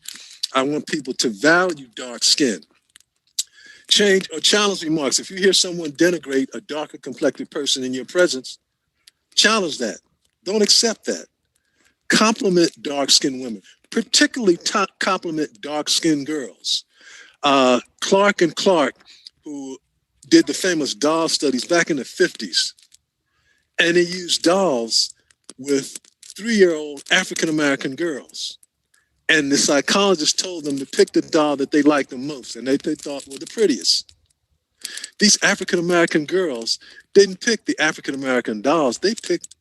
I want people to value dark skin. Change or challenge remarks. If you hear someone denigrate a darker complected person in your presence, challenge that. Don't accept that. Compliment dark-skinned women, particularly compliment dark-skinned girls. Clark and Clark, who did the famous doll studies back in the 50s, and they used dolls with 3-year-old African-American girls. And the psychologist told them to pick the doll that they liked the most and they thought were the prettiest. These African-American girls didn't pick the African-American dolls, they picked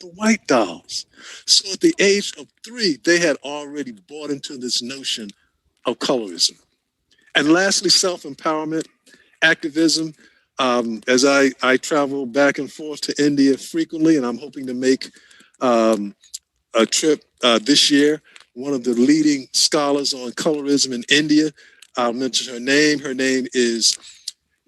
the white dolls. So at the age of 3, they had already bought into this notion of colorism. And lastly, self-empowerment, activism. As I travel back and forth to India frequently, and I'm hoping to make a trip this year. One of the leading scholars on colorism in India, I'll mention her name. Her name is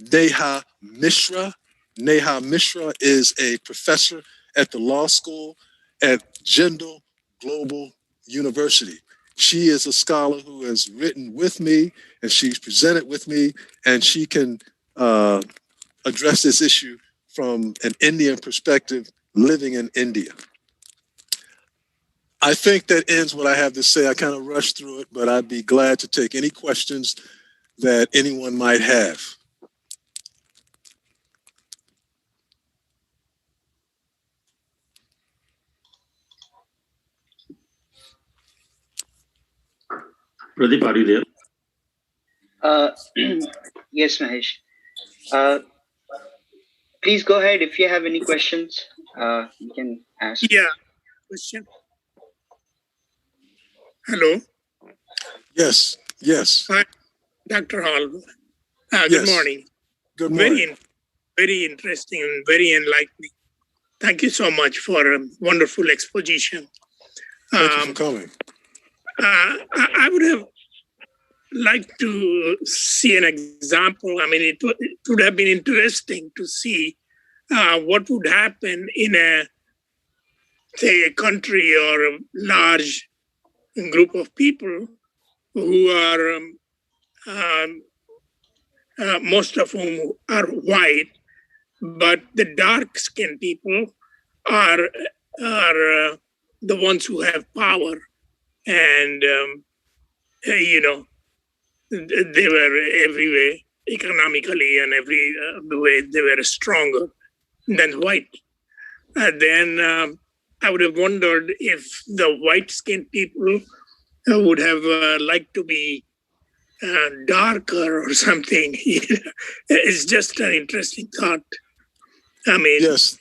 Neha Mishra. Neha Mishra is a professor at the law school at Jindal Global University. She is a scholar who has written with me and she's presented with me, and she can address this issue from an Indian perspective living in India. I think that ends what I have to say. I kind of rushed through it, but I'd be glad to take any questions that anyone might have. Pradeep, are you there? Yes, Mahesh. Please go ahead. If you have any questions, you can ask. Yeah, question. Hello. Yes, yes. Hi, Dr. Hall. Yes. Good morning. Good morning. Very interesting and very enlightening. Thank you so much for a wonderful exposition. Thank you for coming. I would have liked to see an example. I mean, it would have been interesting to see what would happen in a country or a large group of people who are most of whom are white, but the dark-skinned people are the ones who have power, and they were every way economically and every the way they were stronger than white. Then I would have wondered if the white-skinned people would have liked to be darker or something. It's just an interesting thought. I mean, yes,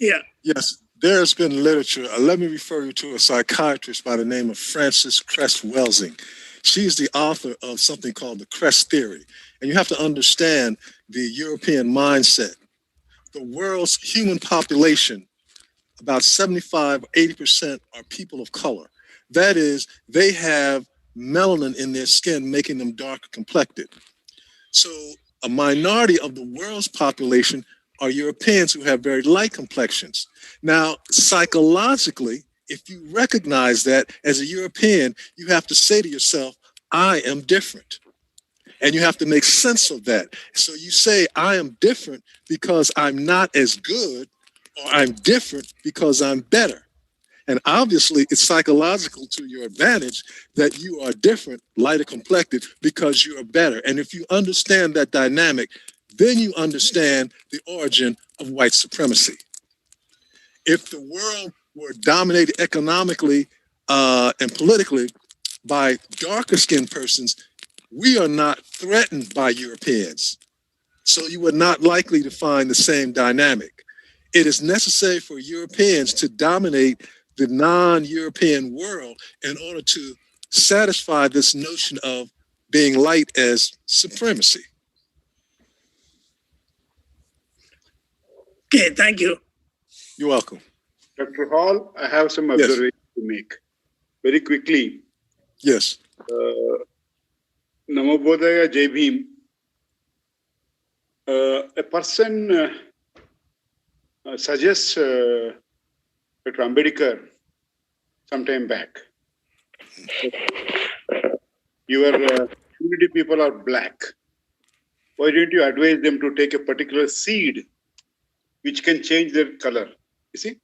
yeah, yes. There's been literature. Let me refer you to a psychiatrist by the name of Frances Cress Welsing. She's the author of something called the Cress theory. And you have to understand the European mindset. The world's human population, about 75, 80% are people of color. That is, they have melanin in their skin, making them darker complected. So a minority of the world's population are Europeans who have very light complexions. Now, psychologically, if you recognize that as a European, you have to say to yourself, I am different. And you have to make sense of that. So you say, I am different because I'm not as good, or I'm different because I'm better. And obviously, it's psychological to your advantage that you are different, lighter complected, because you are better. And if you understand that dynamic, then you understand the origin of white supremacy. If the world were dominated economically and politically by darker skinned persons, we are not threatened by Europeans. So you are not likely to find the same dynamic. It is necessary for Europeans to dominate the non-European world in order to satisfy this notion of being light as supremacy. Okay, thank you. You're welcome. Dr. Hall, I have some observations to make. Very quickly. Yes. Namo Bodhaya Jai Bhim. A person suggests Dr. Ambedkar sometime back. Your community people are black. Why don't you advise them to take a particular seed which can change their color? You see?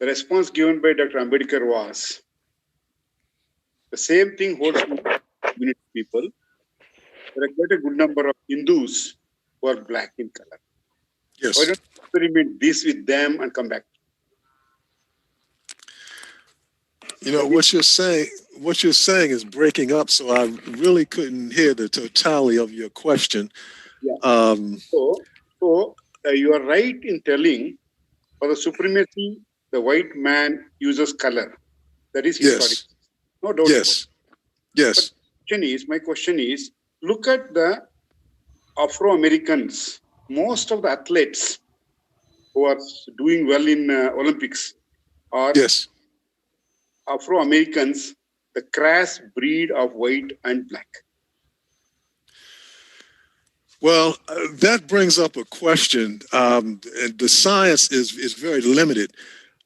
The response given by Dr. Ambedkar was, the same thing holds for community people. There are quite a good number of Hindus who are black in color. Yes. Why don't you experiment this with them and come back? You know, what you're saying is breaking up, so I really couldn't hear the totality of your question. Yeah. So you are right in telling for the supremacy, the white man uses color. That is historic. Yes. No doubt. Yes. Yes. But my question is, look at the Afro-Americans. Most of the athletes who are doing well in Olympics are Afro-Americans, the crass breed of white and black. Well, that brings up a question. And the science is very limited.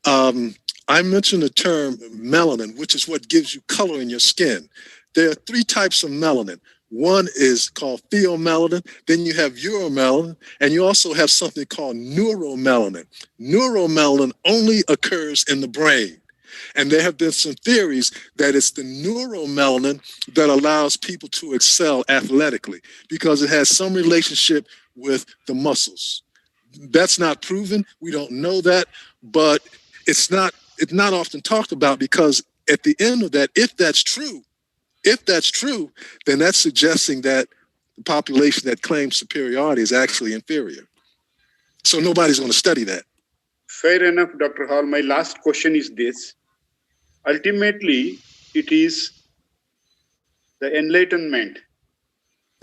I mentioned the term melanin, which is what gives you color in your skin. There are three types of melanin. One is called pheomelanin, then you have uromelanin, and you also have something called neuromelanin. Neuromelanin only occurs in the brain. And there have been some theories that it's the neuromelanin that allows people to excel athletically because it has some relationship with the muscles. That's not proven. We don't know that, but it's not often talked about because at the end of that, if that's true, then that's suggesting that the population that claims superiority is actually inferior. So nobody's going to study that. Fair enough, Dr. Hall. My last question is this. Ultimately, it is the enlightenment,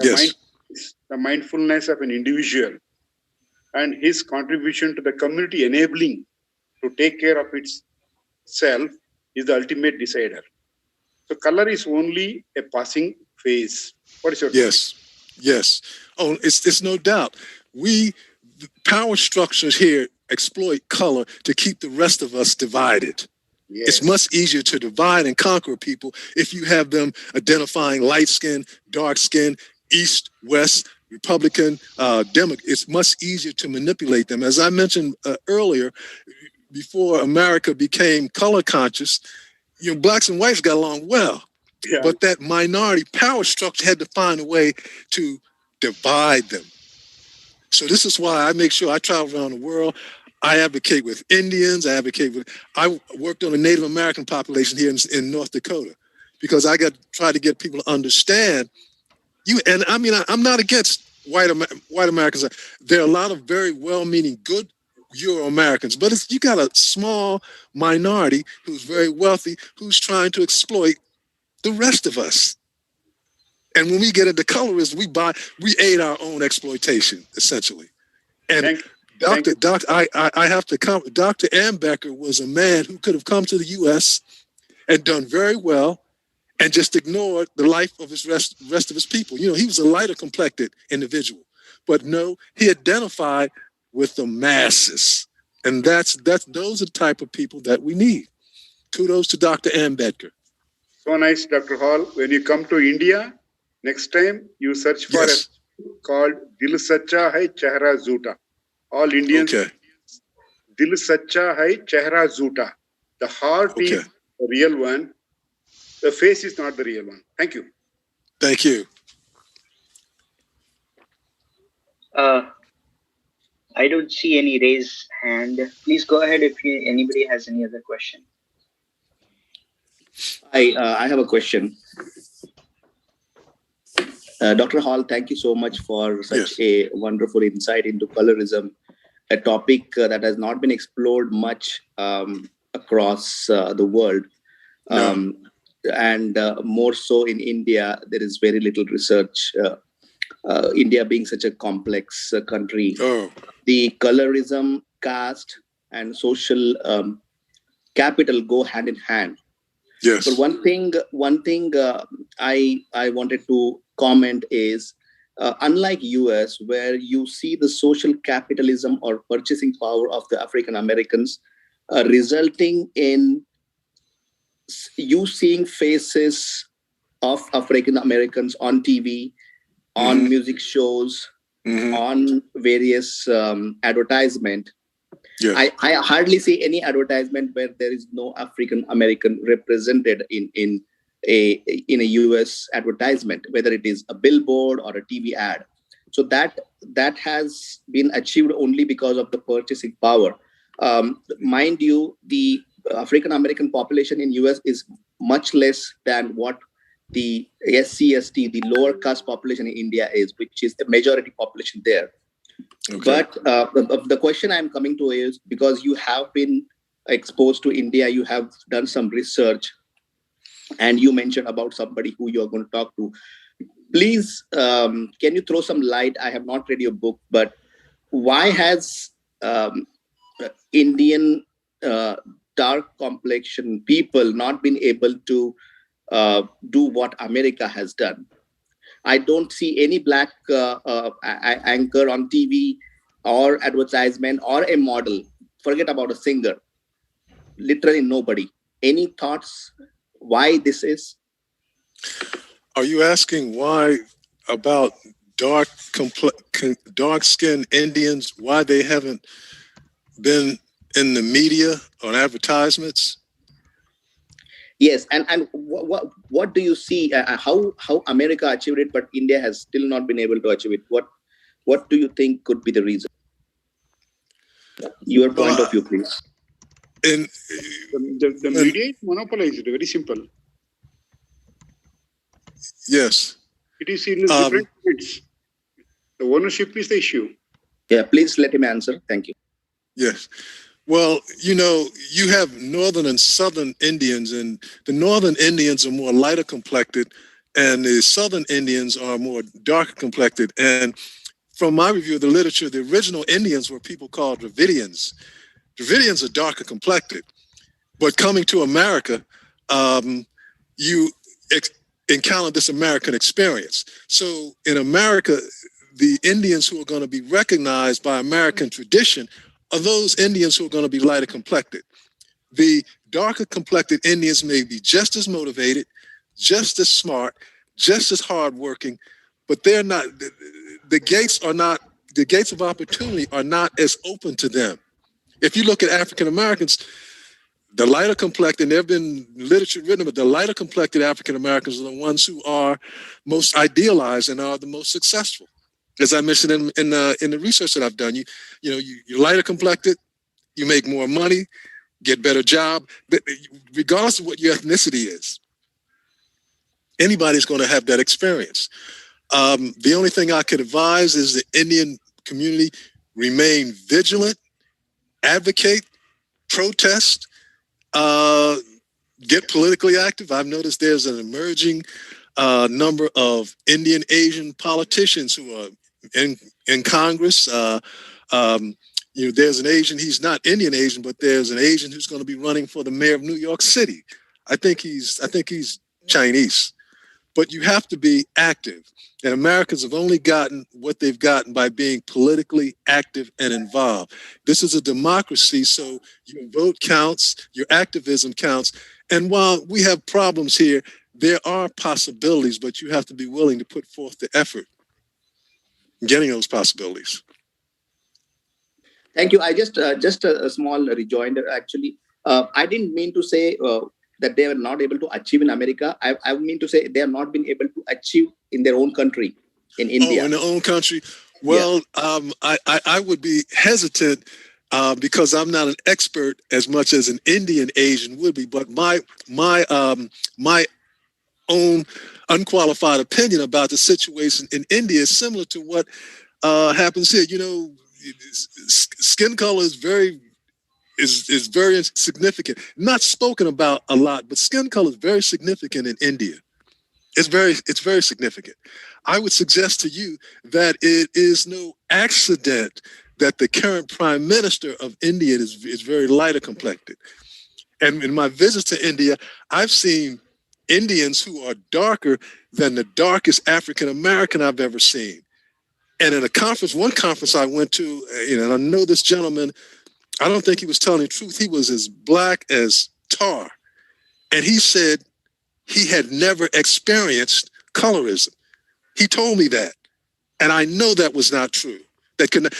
Yes. the mindfulness of an individual, and his contribution to the community enabling to take care of itself is the ultimate decider. So color is only a passing phase. What is your Yes. Yes. Oh, it's no doubt. The power structures here exploit color to keep the rest of us divided. Yes. It's much easier to divide and conquer people if you have them identifying light skin, dark skin, East, West, Republican, Democrat. It's much easier to manipulate them. As I mentioned earlier, before America became color conscious, blacks and whites got along well. Yeah. But that minority power structure had to find a way to divide them. So this is why I make sure I travel around the world. I advocate with Indians. I worked on a Native American population here in North Dakota because I got to try to get people to understand you. And I mean, I'm not against white Americans. There are a lot of very well-meaning, good Euro-Americans, but you got a small minority who's very wealthy, who's trying to exploit the rest of us. And when we get into colorism, we aid our own exploitation, essentially. And Dr. Ambedkar was a man who could have come to the U.S. and done very well and just ignored the life of his rest of his people. He was a lighter complected individual, but no, he identified with the masses. And those are the type of people that we need. Kudos to Dr. Ambedkar. So nice, Dr. Hall. When you come to India, next time you search for a called Dil Sacha Hai Chehra Zoota. All Indians, Dil Sacha Hai Chehra Zoota. The heart is the real one. The face is not the real one. Thank you. Thank you. I don't see any raised hand. Please go ahead if anybody has any other question. I have a question. Dr. Hall, thank you so much for such a wonderful insight into colorism, a topic that has not been explored much across the world. And more so in India, there is very little research. India being such a complex country, the colorism, caste, and social capital go hand in hand. Yes. But one thing I wanted to comment is, unlike US, where you see the social capitalism or purchasing power of the African Americans resulting in you seeing faces of African Americans on TV, on music shows, on various advertisement. Yes. I hardly see any advertisement where there is no African American represented in a US advertisement, whether it is a billboard or a TV ad. So that has been achieved only because of the purchasing power. Mind you, the African American population in US is much less than what the SC/ST, the lower caste population in India is, which is the majority population there. Okay. But the question I'm coming to is, because you have been exposed to India, you have done some research, and you mentioned about somebody who you're going to talk to. Please, can you throw some light? I have not read your book, but why has Indian dark complexion people not been able to do what America has done? I don't see any black anchor on TV or advertisement or a model. Forget about a singer. Literally nobody. Any thoughts why this is? Are you asking why about dark-skinned Indians, why they haven't been in the media on advertisements? Yes, and what do you see? How America achieved it, but India has still not been able to achieve it? What do you think could be the reason? Your point of view, please. The media is monopolized. Very simple. Yes. It is in different states. The ownership is the issue. Yeah, please let him answer. Thank you. Yes. Well, you have northern and southern Indians, and the northern Indians are more lighter complected, and the southern Indians are more darker complected. And from my review of the literature, the original Indians were people called Dravidians. Dravidians are darker complected, but coming to America, you encounter this American experience. So in America, the Indians who are going to be recognized by American tradition are those Indians who are going to be lighter complected. The darker complected Indians may be just as motivated, just as smart, just as hardworking, but they're not, the gates of opportunity are not as open to them. If you look at African Americans, the lighter complected, there have been literature written about the lighter complected African Americans are the ones who are most idealized and are the most successful. As I mentioned in the research that I've done, you're lighter complected, you make more money, get better job, regardless of what your ethnicity is. Anybody's going to have that experience. The only thing I could advise is the Indian community remain vigilant, advocate, protest, get politically active. I've noticed there's an emerging number of Indian Asian politicians who are in Congress. There's an Asian, he's not Indian Asian, but there's an Asian who's going to be running for the mayor of New York City. I think he's Chinese. But you have to be active. And Americans have only gotten what they've gotten by being politically active and involved. This is a democracy, so your vote counts, your activism counts. And while we have problems here, there are possibilities, but you have to be willing to put forth the effort in getting those possibilities. Thank you. I just a small rejoinder, actually. I didn't mean to say that they were not able to achieve in America. I mean to say they have not been able to achieve in their own country, in India. Oh, in their own country? Well, yeah. I would be hesitant because I'm not an expert as much as an Indian Asian would be, but my own unqualified opinion about the situation in India is similar to what happens here. Skin color is very significant. Not spoken about a lot, but skin color is very significant in India. It's very significant. I would suggest to you that it is no accident that the current prime minister of India is very lighter complected. And in my visits to India, I've seen Indians who are darker than the darkest African American I've ever seen. And at one conference I went to, and I know this gentleman, I don't think he was telling the truth. He was as black as tar. And he said he had never experienced colorism. He told me that. And I know that was not true.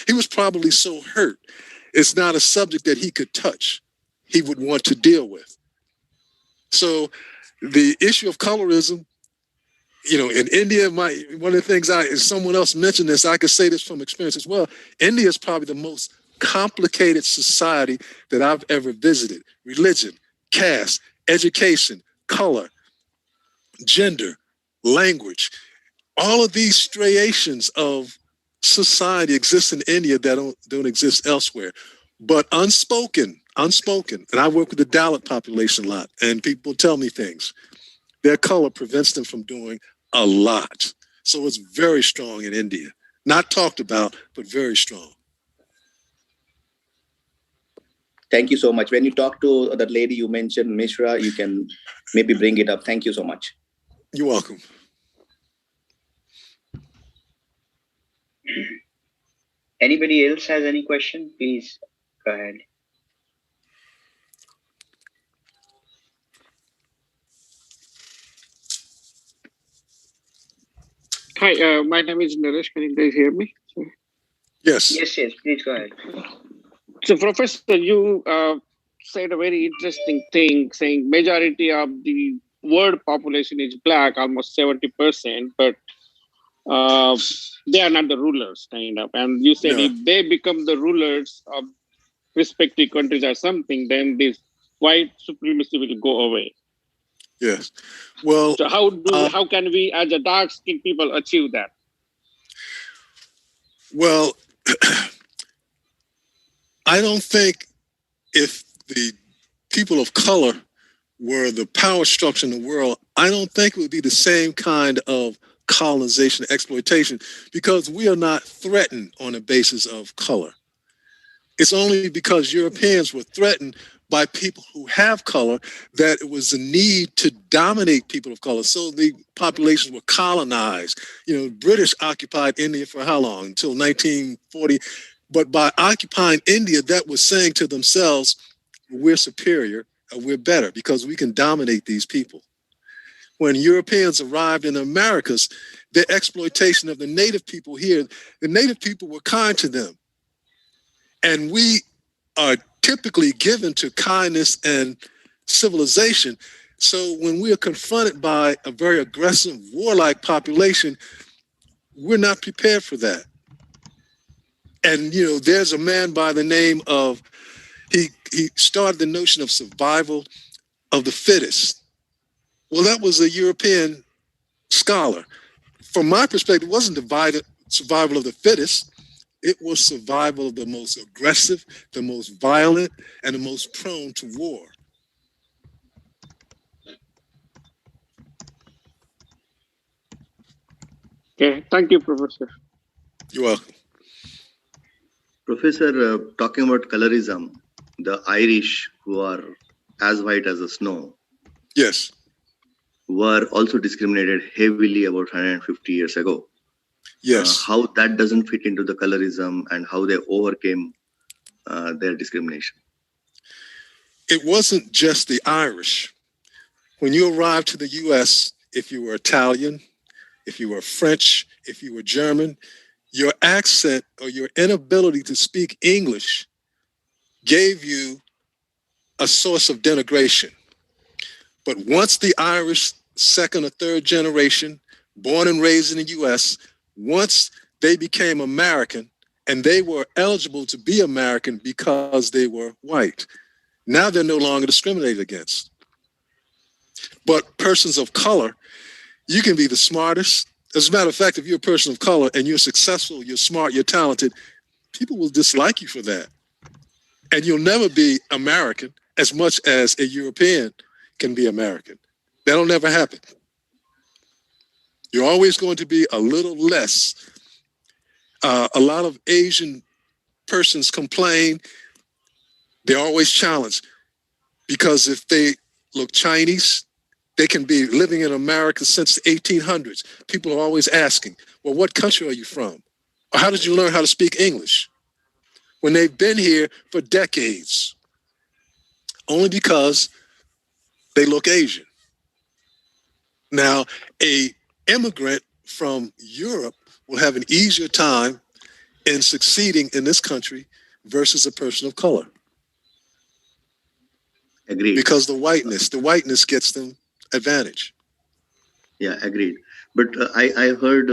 He was probably so hurt. It's not a subject that he could touch, he would want to deal with. So the issue of colorism, in India, one of the things someone else mentioned this, I could say this from experience as well. India is probably the most complicated society that I've ever visited. Religion, caste, education, color, gender, language. All of these striations of society exist in India that don't exist elsewhere. But unspoken, and I work with the Dalit population a lot, and people tell me things. Their color prevents them from doing a lot. So it's very strong in India. Not talked about, but very strong. Thank you so much. When you talk to that lady you mentioned, Mishra, you can maybe bring it up. Thank you so much. You're welcome. Anybody else has any question? Please go ahead. Hi, my name is Naresh. Can you guys hear me? Yes. Yes, please go ahead. So, Professor, you said a very interesting thing, saying majority of the world population is black, almost 70%, but they are not the rulers, kind of. And you said if they become the rulers of respective countries or something, then this white supremacy will go away. Yes. Well, so how can we, as a dark-skinned people, achieve that? Well, I don't think if the people of color were the power structure in the world, I don't think it would be the same kind of colonization, exploitation, because we are not threatened on the basis of color. It's only because Europeans were threatened by people who have color that it was the need to dominate people of color. So the populations were colonized. You know, British occupied India for how long? Until 1940. But by occupying India, that was saying to themselves, we're superior, we're better because we can dominate these people. When Europeans arrived in the Americas, the exploitation of the native people here, the native people were kind to them. And we are typically given to kindness and civilization. So when we are confronted by a very aggressive, warlike population, we're not prepared for that. And, you know, there's a man by the name of, he started the notion of survival of the fittest. Well, that was a European scholar. From my perspective, it wasn't survival of the fittest. It was survival of the most aggressive, the most violent, and the most prone to war. Okay, thank you, Professor. You're welcome. Professor, talking about colorism, the Irish, who are as white as the snow, yes, were also discriminated heavily about 150 years ago. Yes. How that doesn't fit into the colorism and how they overcame their discrimination. It wasn't just the Irish. When you arrived to the US, if you were Italian, if you were French, if you were German, your accent or your inability to speak English gave you a source of denigration. But once the Irish, second or third generation, born and raised in the US, once they became American and they were eligible to be American because they were white, now they're no longer discriminated against. But persons of color, you can be the smartest. As a matter of fact, if you're a person of color and you're successful, you're smart, you're talented, people will dislike you for that. And you'll never be American as much as a European can be American. That'll never happen. You're always going to be a little less. A lot of Asian persons complain. They're always challenged because if they look Chinese, they can be living in America since the 1800s. People are always asking, well, what country are you from? Or how did you learn how to speak English? When they've been here for decades, only because they look Asian. Now, an immigrant from Europe will have an easier time in succeeding in this country versus a person of color. Agreed. Because the whiteness gets them advantage. Yeah, agreed. But I heard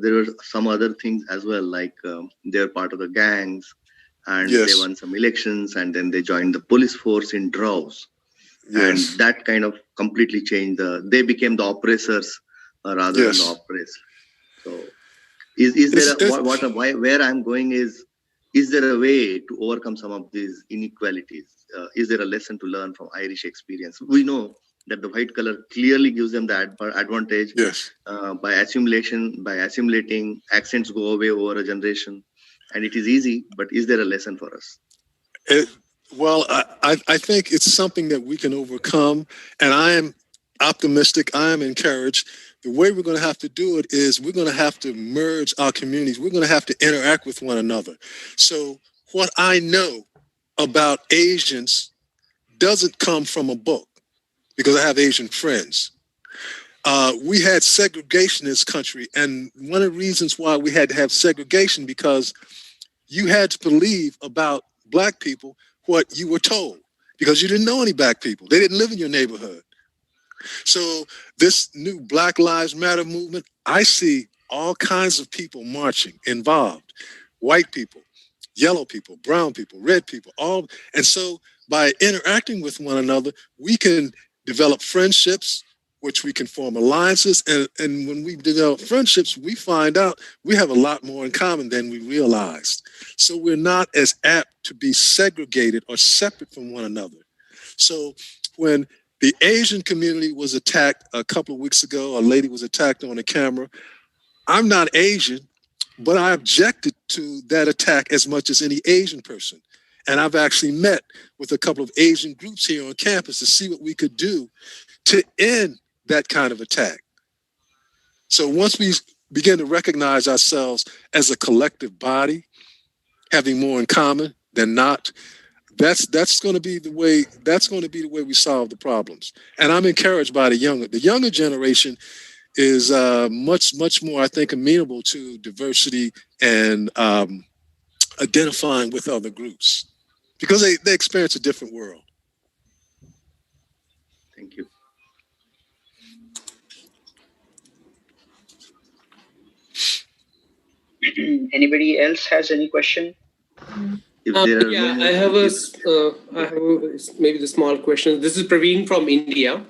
there were some other things as well, like they're part of the gangs and Yes. they won some elections and then they joined the police force in droves. Yes. And that kind of completely changed they became the oppressors rather Yes. than the oppressed. So is there where I'm going is there a way to overcome some of these inequalities? Is there a lesson to learn from Irish experience? We know that the white color clearly gives them that advantage. Yes. By assimilating, accents go away over a generation, and it is easy. But is there a lesson for us? Well, I think it's something that we can overcome, and I am optimistic. I am encouraged. The way we're going to have to do it is we're going to have to merge our communities. We're going to have to interact with one another. So what I know about Asians doesn't come from a book, because I have Asian friends. We had segregation in this country, and one of the reasons why we had to have segregation because you had to believe about Black people what you were told, because you didn't know any Black people. They didn't live in your neighborhood. So this new Black Lives Matter movement, I see all kinds of people marching, involved, white people, yellow people, brown people, red people, all. And so by interacting with one another, we can develop friendships, which we can form alliances. And when we develop friendships, we find out we have a lot more in common than we realized. So we're not as apt to be segregated or separate from one another. So when the Asian community was attacked a couple of weeks ago, a lady was attacked on a camera. I'm not Asian, but I objected to that attack as much as any Asian person. And I've actually met with a couple of Asian groups here on campus to see what we could do to end that kind of attack. So once we begin to recognize ourselves as a collective body, having more in common than not, that's going to be the way. That's going to be the way we solve the problems. And I'm encouraged by the younger generation is much more, I think, amenable to diversity and identifying with other groups because they experience a different world. Thank you. Anybody else has any question? Yeah, I have maybe the small question. This is Praveen from India.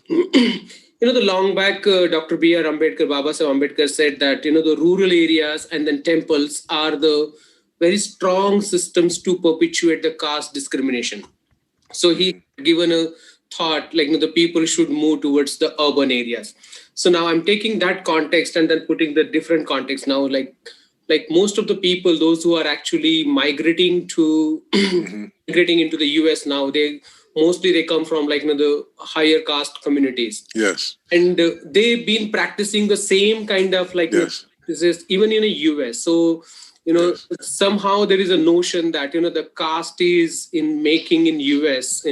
The long back, Dr. B.R. Ambedkar, Baba Saheb Ambedkar said that, the rural areas and then temples are the very strong systems to perpetuate the caste discrimination. So he given a thought like, the people should move towards the urban areas. So now I'm taking that context and then putting the different context now, like most of the people, those who are actually migrating to migrating into the US now, they come from the higher caste communities. Yes. And they've been practicing the same kind of practices even in the US. So, somehow there is a notion that, the caste is in making in US,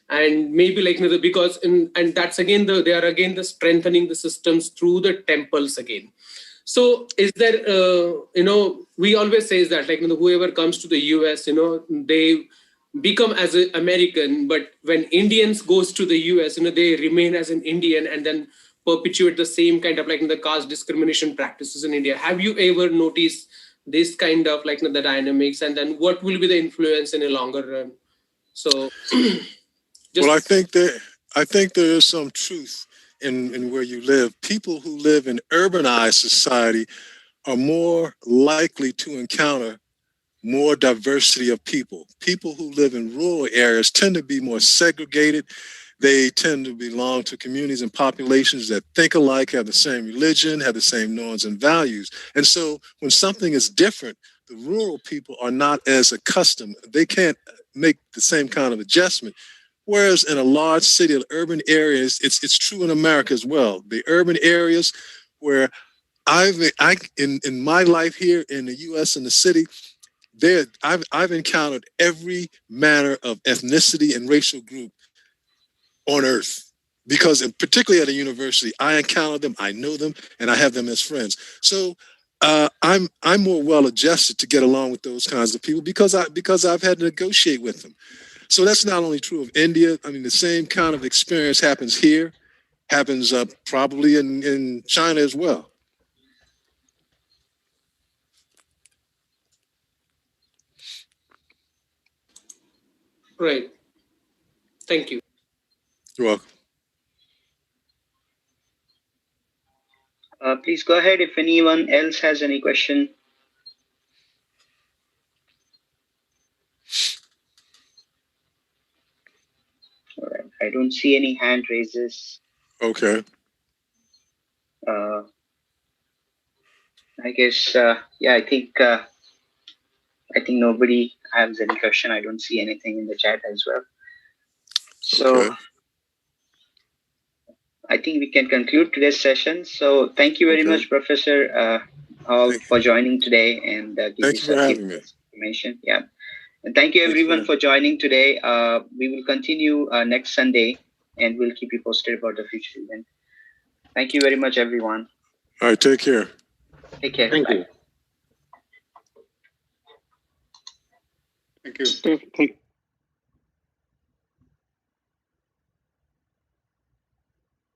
and maybe because, and that's again, they are again the strengthening the systems through the temples again. So is there, we always say that whoever comes to the US, they become as an American, but when Indians goes to the US, they remain as an Indian and then perpetuate the same kind of the caste discrimination practices in India. Have you ever noticed this kind of the dynamics, and then what will be the influence in a longer run? So, well, I think there is some truth in where you live. People who live in urbanized society are more likely to encounter more diversity of people. People who live in rural areas tend to be more segregated. They tend to belong to communities and populations that think alike, have the same religion, have the same norms and values. And so when something is different, the rural people are not as accustomed. They can't make the same kind of adjustment. Whereas in a large city, the urban areas, it's true in America as well. The urban areas where in my life here in the U.S. in the city, I've encountered every manner of ethnicity and racial group on earth, because particularly at a university, I encounter them, I know them, and I have them as friends. So I'm more well adjusted to get along with those kinds of people because I've had to negotiate with them. So that's not only true of India. I mean, the same kind of experience happens here, happens probably in China as well. Right. Thank you. You're welcome. Please go ahead if anyone else has any question. All right. I don't see any hand raises. Okay. I guess, I think nobody has any question. I don't see anything in the chat as well. So I think we can conclude today's session. So thank you very much, Professor Hall, for joining today and giving such information. Yeah. And thank you everyone for joining today. We will continue next Sunday and we'll keep you posted about the future event. Thank you very much, everyone. All right, take care. Take care. Thank you. Thank you. Thank